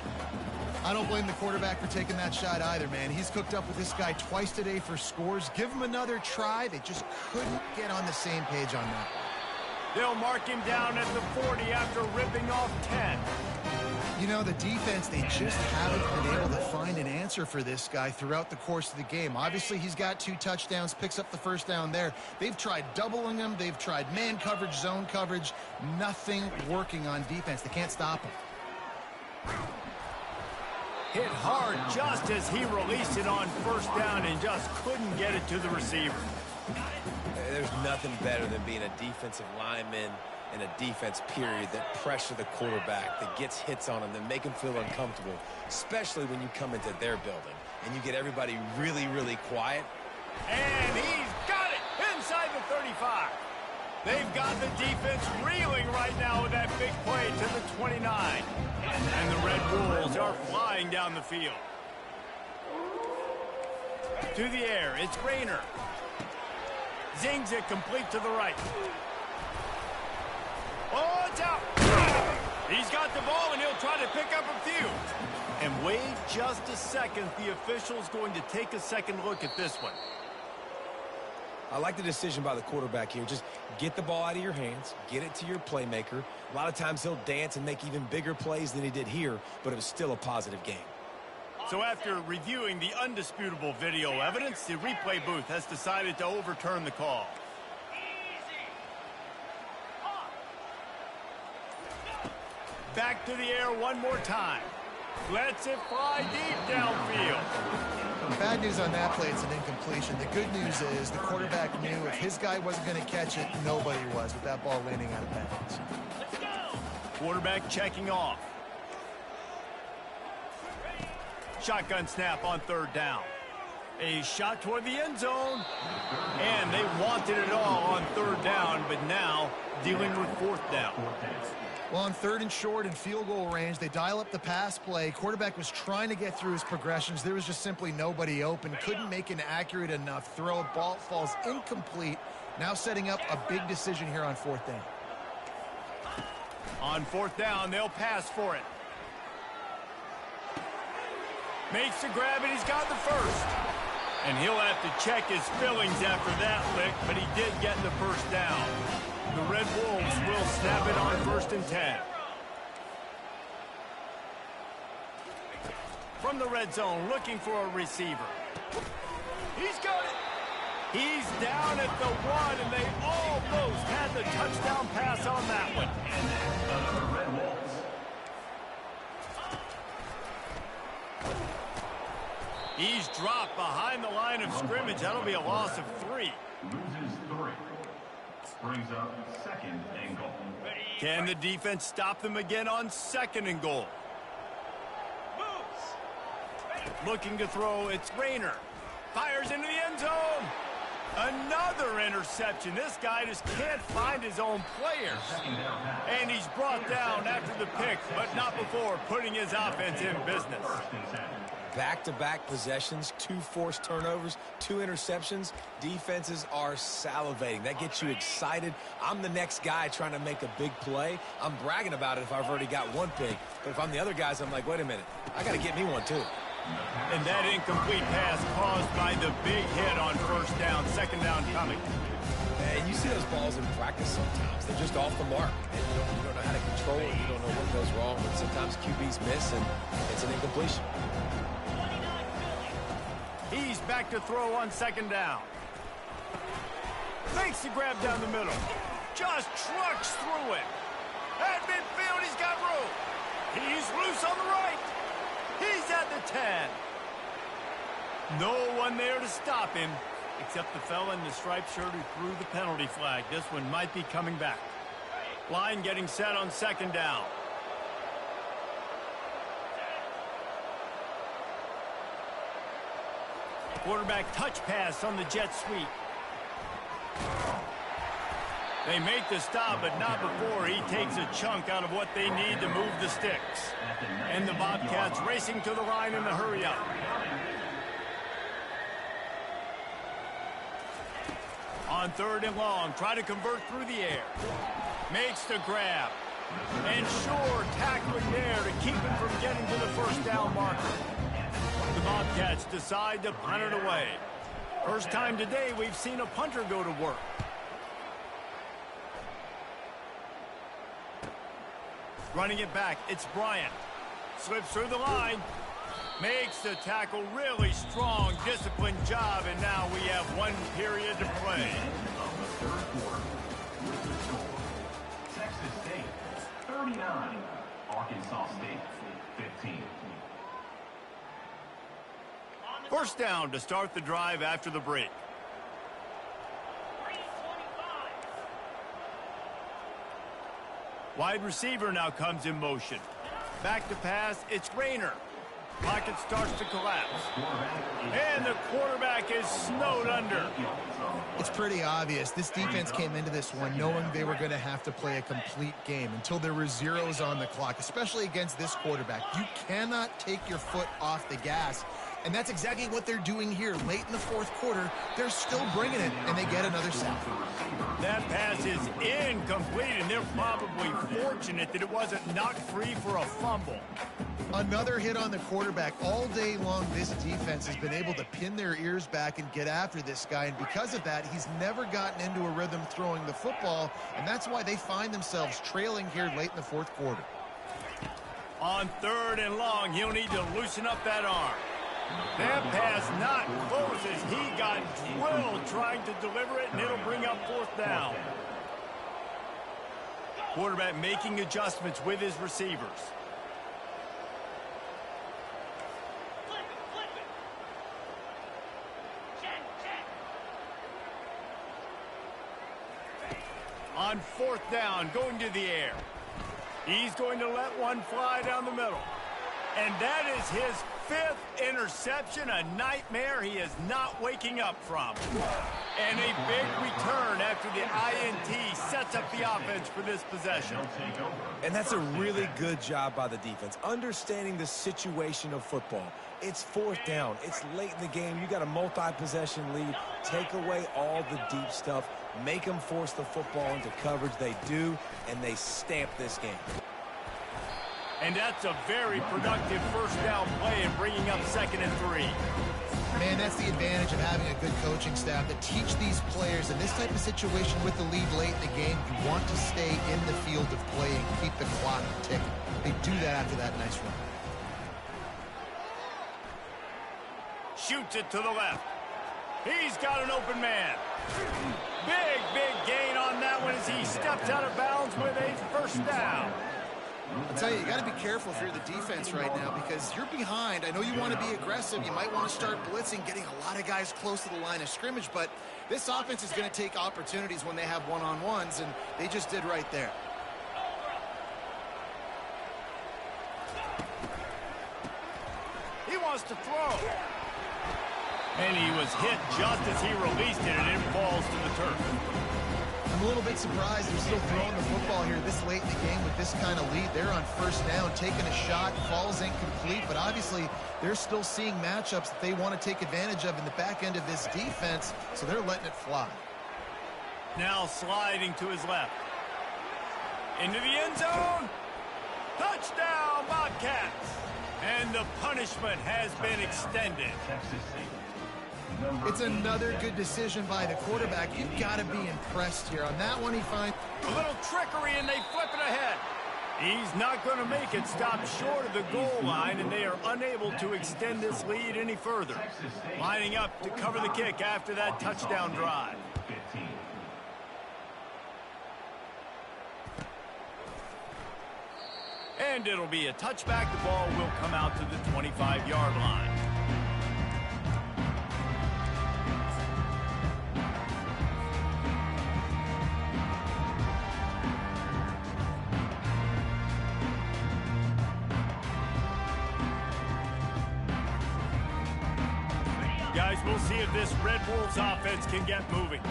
I don't blame the quarterback for taking that shot either, man. He's cooked up with this guy twice today for scores. Give him another try. They just couldn't get on the same page on that. They'll mark him down at the 40 after ripping off 10. You know, the defense, they just haven't been able to find an answer for this guy throughout the course of the game. Obviously, he's got 2 touchdowns, picks up the first down there. They've tried doubling him. They've tried man coverage, zone coverage. Nothing working on defense. They can't stop him. Hit hard just as he released it on first down and just couldn't get it to the receiver. There's nothing better than being a defensive lineman in a defense period that pressure the quarterback, that gets hits on him, that make him feel uncomfortable, especially when you come into their building and you get everybody really, really quiet. And he's got it inside the 35. They've got the defense reeling right now with that big play to the 29. And the Red Wolves are flying down the field. To the air, it's Rayner. Zings it complete to the right. Oh, it's out. He's got the ball, and he'll try to pick up a few. And wait just a second. The official's going to take a second look at this one. I like the decision by the quarterback here. Just get the ball out of your hands, get it to your playmaker. A lot of times he'll dance and make even bigger plays than he did here, but it was still a positive game. So after reviewing the undisputable video evidence, the replay booth has decided to overturn the call. Back to the air one more time. Lets it fly deep downfield. Bad news on that play, it's an incompletion. The good news is the quarterback knew if his guy wasn't going to catch it, nobody was with that ball landing out of bounds. Quarterback checking off. Shotgun snap on third down. A shot toward the end zone. And they wanted it all on third down, but now dealing with fourth down. Well, on third and short and field goal range, they dial up the pass play. Quarterback was trying to get through his progressions. There was just simply nobody open. Couldn't make an accurate enough throw. Ball falls incomplete. Now setting up a big decision here on fourth down. On fourth down, they'll pass for it. Makes the grab, and he's got the first. And he'll have to check his feelings after that lick, but he did get the first down. The Red Wolves will snap it on 1st and 10. From the red zone, looking for a receiver. He's got it. He's down at the 1, and they almost had the touchdown pass on that one. He's dropped behind the line of scrimmage. That'll be a loss of 3. Loses 3. Brings up 2nd and goal. Can the defense stop them again on 2nd and goal? Looking to throw, it's Rayner. Fires into the end zone. Another interception. This guy just can't find his own players. And he's brought down after the pick, but not before putting his offense in business. Back-to-back possessions, 2 forced turnovers, 2 interceptions. Defenses are salivating. That gets you excited. I'm the next guy trying to make a big play. I'm bragging about it if I've already got 1 pick. But if I'm the other guys, I'm like, wait a minute. I got to get me 1 too. And that incomplete pass caused by the big hit on 1st down, 2nd down coming. And you see those balls in practice sometimes. They're just off the mark. And you don't know how to control it. You don't know what goes wrong. But sometimes QBs miss, and it's an incompletion. He's back to throw on 2nd down. Makes the grab down the middle. Just trucks through it. At midfield, he's got room. He's loose on the right. He's at the 10. No one there to stop him, except the fella in the striped shirt who threw the penalty flag. This one might be coming back. Line getting set on 2nd down. Quarterback touch pass on the jet sweep. They make the stop, but not before he takes a chunk out of what they need to move the sticks. And the Bobcats racing to the line in the hurry-up. On 3rd and long, try to convert through the air. Makes the grab. And sure, tackling there to keep him from getting to the 1st down marker. The Bobcats decide to punt it away. First time today we've seen a punter go to work. Running it back, it's Bryant. Slips through the line. Makes the tackle really strong, disciplined job, and now we have 1 period to play. Texas State, 39. Arkansas State, 15. 1st down to start the drive after the break. Wide receiver now comes in motion. Back to pass, it's Rayner. Pocket starts to collapse. And the quarterback is snowed under. It's pretty obvious. This defense came into this one knowing they were going to have to play a complete game until there were zeros on the clock, especially against this quarterback. You cannot take your foot off the gas. And that's exactly what they're doing here. Late in the 4th quarter, they're still bringing it, and they get another sack. That pass is incomplete, and they're probably fortunate that it wasn't knocked free for a fumble. Another hit on the quarterback. All day long, this defense has been able to pin their ears back and get after this guy, and because of that, he's never gotten into a rhythm throwing the football, and that's why they find themselves trailing here late in the 4th quarter. On 3rd and long, he'll need to loosen up that arm. That pass not close as he got drilled trying to deliver it, and it'll bring up 4th down. Quarterback making adjustments with his receivers. On 4th down, going to the air. He's going to let one fly down the middle. And that is his 5th interception, a nightmare he is not waking up from. And a big return after the INT sets up the offense for this possession. And that's a really good job by the defense, understanding the situation of football. It's 4th down. It's late in the game. You got a multi-possession lead. Take away all the deep stuff. Make them force the football into coverage. They do, and they stamp this game. And that's a very productive 1st down play and bringing up 2nd and 3. Man, that's the advantage of having a good coaching staff that teach these players in this type of situation with the lead late in the game, you want to stay in the field of play and keep the clock ticking. They do that after that nice run. Shoots it to the left. He's got an open man. Big gain on that one as he steps out of bounds with a first down. I'll tell you got to be careful if you're the defense right now because you're behind. I know you want to be aggressive. You might want to start blitzing, getting a lot of guys close to the line of scrimmage, but this offense is going to take opportunities when they have one-on-ones, and they just did right there. He wants to throw. And he was hit just as he released it, and it falls to the turf. I'm a little bit surprised they're still throwing the football here this late in the game with this kind of lead. They're on first down, taking a shot, falls incomplete, but obviously they're still seeing matchups that they want to take advantage of in the back end of this defense, so they're letting it fly. Now sliding to his left. Into the end zone. Touchdown, Bobcats. And the punishment has been extended. It's another good decision by the quarterback. You've got to be impressed here. On that one, he finds a little trickery, and they flip it ahead. He's not going to make it. Stop short of the goal line, and they are unable to extend this lead any further. Lining up to cover the kick after that touchdown drive. And it'll be a touchback. The ball will come out to the 25-yard line. Guys, we'll see if this Red Wolves offense can get moving.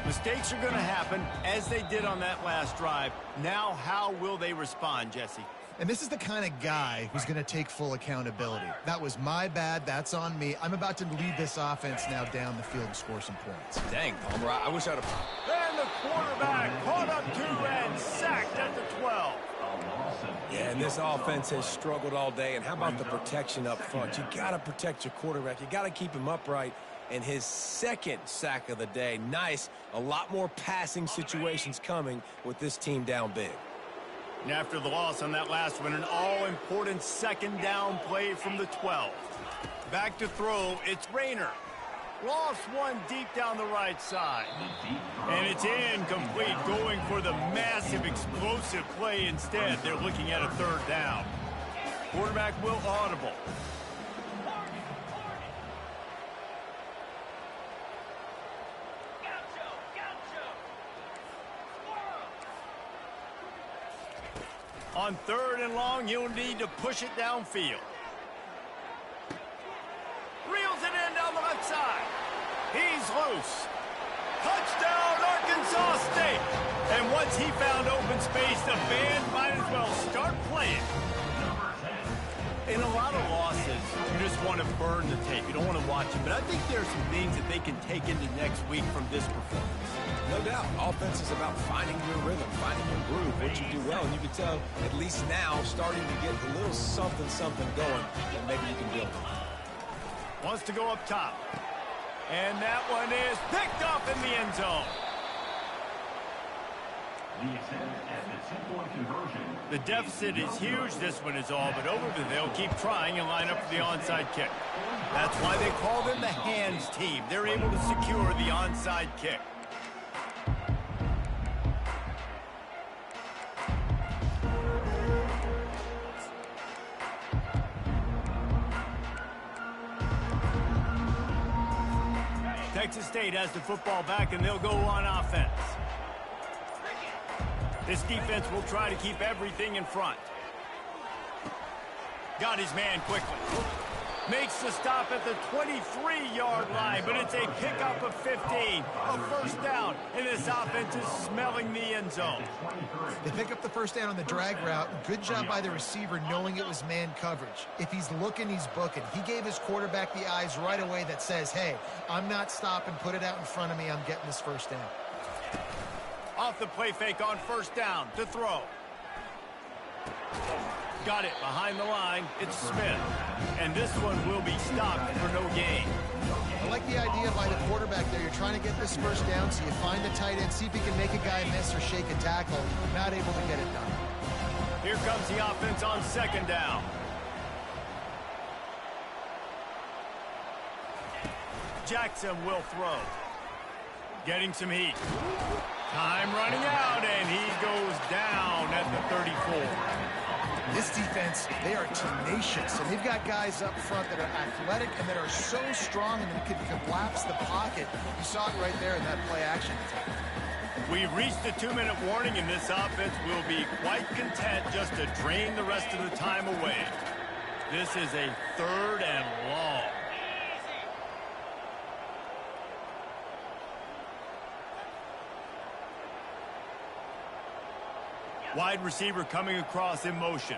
Mistakes are going to happen, as they did on that last drive. Now, how will they respond, Jesse? And this is the kind of guy who's going to take full accountability. That was my bad. That's on me. I'm about to lead this offense now down the field and score some points. Dang, Palmer, I wish I'd have... And the quarterback caught up to and sacked at the 12. Yeah, and this offense has struggled all day. And how about the protection up front? You got to protect your quarterback. You got to keep him upright. And his second sack of the day. Nice. A lot more passing situations coming with this team down big. And after the loss on that last one, an all-important second down play from the 12. Back to throw, it's Rayner. Lost one deep down the right side. And it's incomplete, going for the massive explosive play instead. They're looking at a third down. Quarterback will audible. On third and long, you'll need to push it downfield. Reels it in down the left side. He's loose. Touchdown, Arkansas State. And once he found open space, the band might as well start playing. In a lot of losses, you just want to burn the tape. You don't want to watch it. But I think there are some things that they can take into next week from this performance. No doubt. Offense is about finding your rhythm, finding your groove, what you do well. And you can tell, at least now, starting to get a little something going, and maybe you can build it. Wants to go up top. And that one is picked up in the end zone. The deficit is huge. This one is all but over, but they'll keep trying and line up for the onside kick. That's why they call them the hands team. They're able to secure the onside kick. Texas State has the football back, and they'll go on offense. This defense will try to keep everything in front. Got his man quickly. Makes the stop at the 23-yard line, but it's a pickup of 15. A first down, and this offense is smelling the end zone. They pick up the first down on the drag route. Good job by the receiver knowing it was man coverage. If he's looking, he's booking. He gave his quarterback the eyes right away that says, hey, I'm not stopping. Put it out in front of me. I'm getting this first down. Off the play fake on first down to throw. got it behind the line. It's Smith. And this one will be stopped for no gain. I like the idea by the quarterback there. You're trying to get this first down, so you find the tight end, see if he can make a guy miss or shake a tackle. Not able to get it done. Here comes the offense on second down. Jackson will throw. Getting some heat. Time running out, and he goes down at the 34. This defense, they are tenacious, and they've got guys up front that are athletic and that are so strong and that can collapse the pocket. You saw it right there in that play action attack. We've reached the 2-minute warning, and this offense will be quite content just to drain the rest of the time away. This is a 3rd and long. Wide receiver coming across in motion.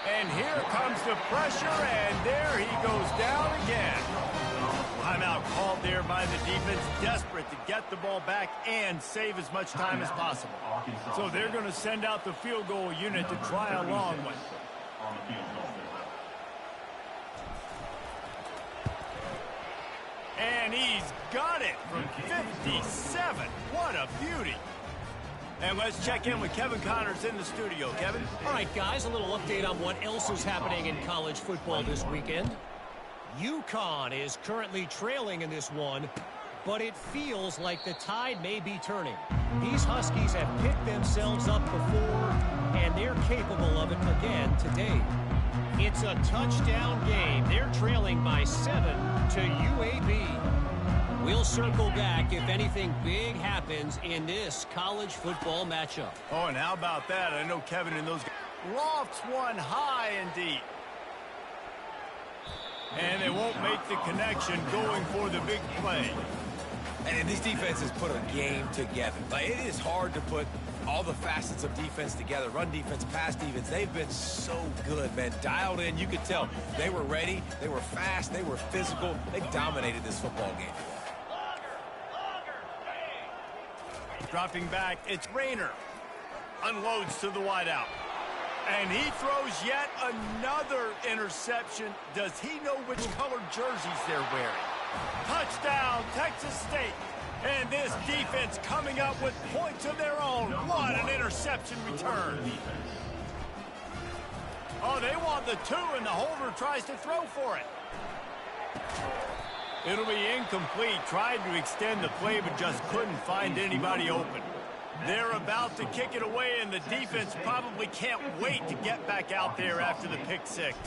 And here comes the pressure, and there he goes down again. Timeout called there by the defense, desperate to get the ball back and save as much time as possible. So they're going to send out the field goal unit to try a long one. And he's got it from 57. What a beauty. And let's check in with Kevin Connors in the studio. Kevin? All right, guys, a little update on what else is happening in college football this weekend. UConn is currently trailing in this one, but it feels like the tide may be turning. These Huskies have picked themselves up before, and they're capable of it again today. It's a touchdown game. They're trailing by 7 to UAB. We'll circle back if anything big happens in this college football matchup. Oh, and how about that? I know Kevin and those guys lofts one high and deep. And they won't make the connection going for the big play. And these defenses put a game together. Like, it is hard to put all the facets of defense together. Run defense, pass defense. They've been so good, man. Dialed in. You could tell they were ready. They were fast. They were physical. They dominated this football game. Dropping back, it's Rayner. Unloads to the wideout. And he throws yet another interception. Does he know which colored jerseys they're wearing? Touchdown, Texas State. And this defense coming up with points of their own. What an interception return. Oh, they want the 2, and the holder tries to throw for it. It'll be incomplete. Tried to extend the play, but just couldn't find anybody open. They're about to kick it away, and the defense probably can't wait to get back out there after the pick 6.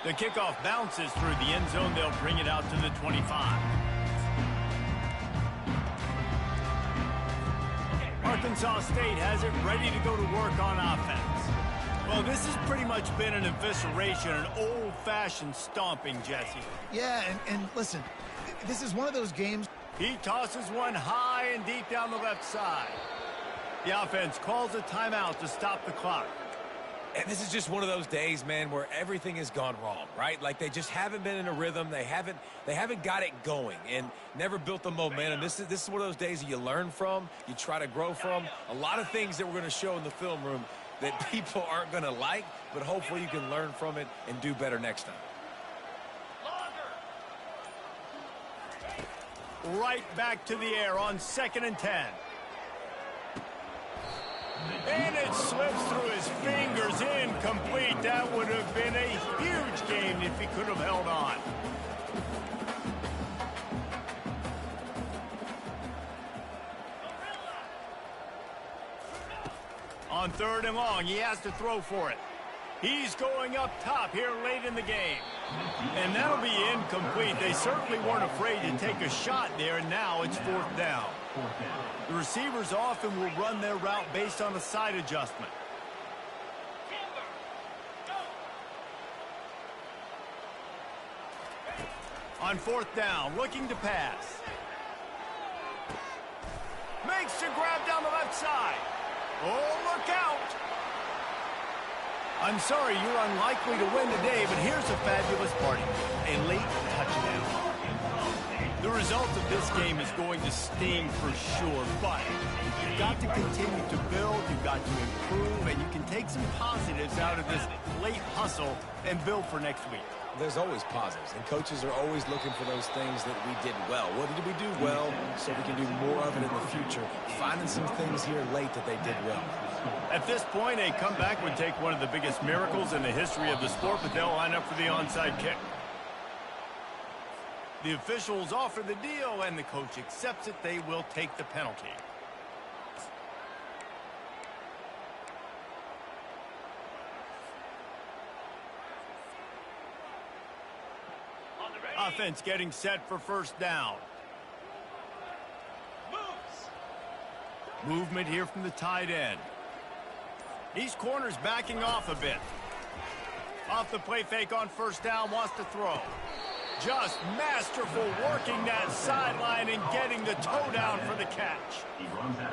The kickoff bounces through the end zone. They'll bring it out to the 25. Arkansas State has it ready to go to work on offense. Well, this has pretty much been an evisceration, an old-fashioned stomping, Jesse. Yeah, and listen, this is one of those games. He tosses one high and deep down the left side. The offense calls a timeout to stop the clock. And this is just one of those days, man, where everything has gone wrong, right? Like, they just haven't been in a rhythm. They haven't got it going and never built the momentum. This is one of those days that you learn from, you try to grow from. A lot of things that we're going to show in the film room that people aren't going to like, but hopefully you can learn from it and do better next time. Right back to the air on 2nd and 10. And it slips through his fingers, incomplete. That would have been a huge game if he could have held on. On 3rd and long, he has to throw for it. He's going up top here late in the game. And that'll be incomplete. They certainly weren't afraid to take a shot there, and now it's 4th down. The receivers often will run their route based on a side adjustment. On 4th down, looking to pass. Makes the grab down the left side. Oh, look out. I'm sorry, you're unlikely to win today, but here's a fabulous party. A late touchdown. The result of this game is going to sting for sure, but you've got to continue to build, you've got to improve, and you can take some positives out of this late hustle and build for next week. There's always positives, and coaches are always looking for those things that we did well. What did we do well so we can do more of it in the future? Finding some things here late that they did well. At this point, a comeback would take one of the biggest miracles in the history of the sport, but they'll line up for the onside kick. The officials offer the deal, and the coach accepts it. They will take the penalty. Offense getting set for first down. Movement here from the tight end. These corners backing off a bit. Off the play fake on first down, wants to throw. Just masterful working that sideline and getting the toe down for the catch.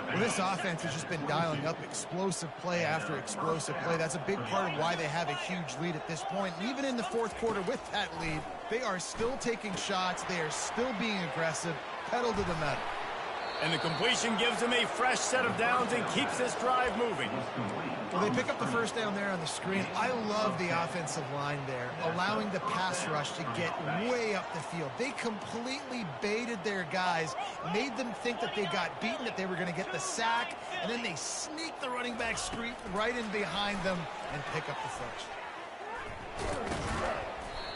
Well, this offense has just been dialing up explosive play after explosive play. That's a big part of why they have a huge lead at this point. And even in the fourth quarter with that lead, they are still taking shots. They are still being aggressive, pedal to the metal. And the completion gives them a fresh set of downs and keeps this drive moving. Well, they pick up the first down there on the screen. I love the offensive line there, allowing the pass rush to get way up the field. They completely baited their guys, made them think that they got beaten, that they were going to get the sack, and then they sneak the running back streak right in behind them and pick up the first.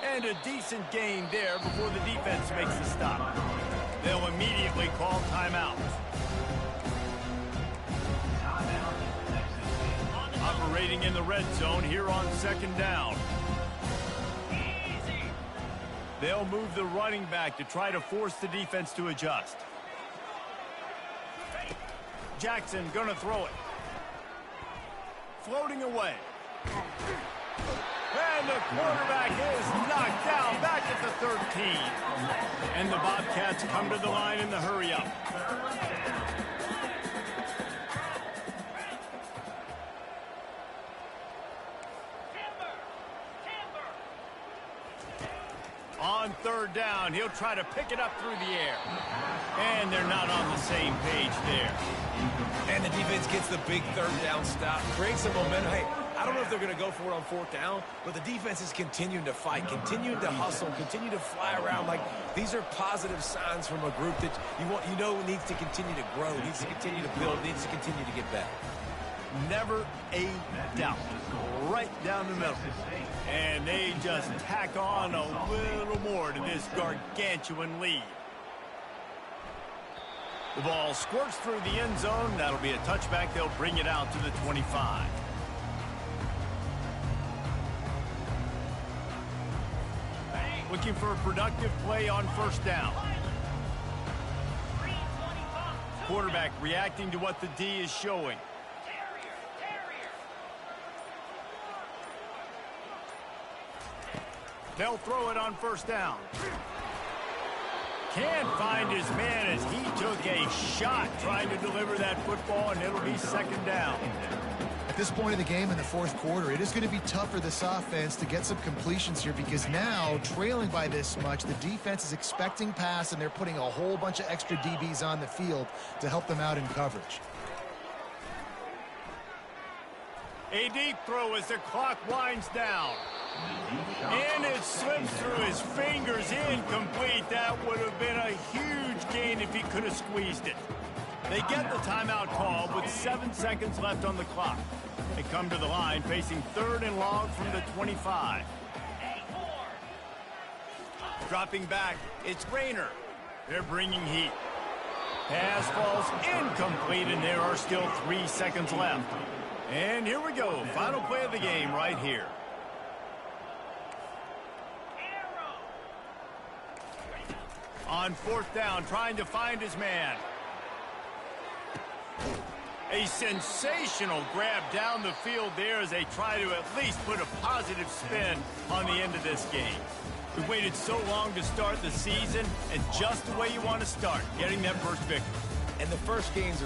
And a decent gain there before the defense makes the stop. They'll immediately call timeout. Operating in the red zone here on second down. They'll move the running back to try to force the defense to adjust. Jackson gonna throw it. Floating away. And the quarterback is knocked down back at the 13. And the Bobcats come to the line in the hurry-up. On third down, he'll try to pick it up through the air. And they're not on the same page there. And the defense gets the big third down stop, creates some momentum. Hey, I don't know if they're going to go for it on fourth down, but the defense is continuing to fight, continuing to hustle, continue to fly around. Like, these are positive signs from a group that you know needs to continue to grow, needs to continue to build, needs to continue to get better. Never a doubt. Right down the middle. And they just tack on a little more to this gargantuan lead. The ball squirts through the end zone. That'll be a touchback. They'll bring it out to the 25. Looking for a productive play on first down. Quarterback reacting to what the D is showing. They'll throw it on first down. Can't find his man as he took a shot trying to deliver that football, and it'll be second down. At this point of the game in the fourth quarter, it is going to be tough for this offense to get some completions here because now, trailing by this much, the defense is expecting pass, and they're putting a whole bunch of extra DBs on the field to help them out in coverage. A deep throw as the clock winds down. And it slips through his fingers, incomplete. That would have been a huge gain if he could have squeezed it. They get the timeout call with 7 seconds left on the clock. They come to the line facing third and long from the 25. Dropping back, it's Rayner. They're bringing heat. Pass falls incomplete, and there are still 3 seconds left. And here we go, final play of the game right here. On fourth down, trying to find his man. A sensational grab down the field there as they try to at least put a positive spin on the end of this game. We waited so long to start the season, and just the way you want to start, getting that first victory. And the first games are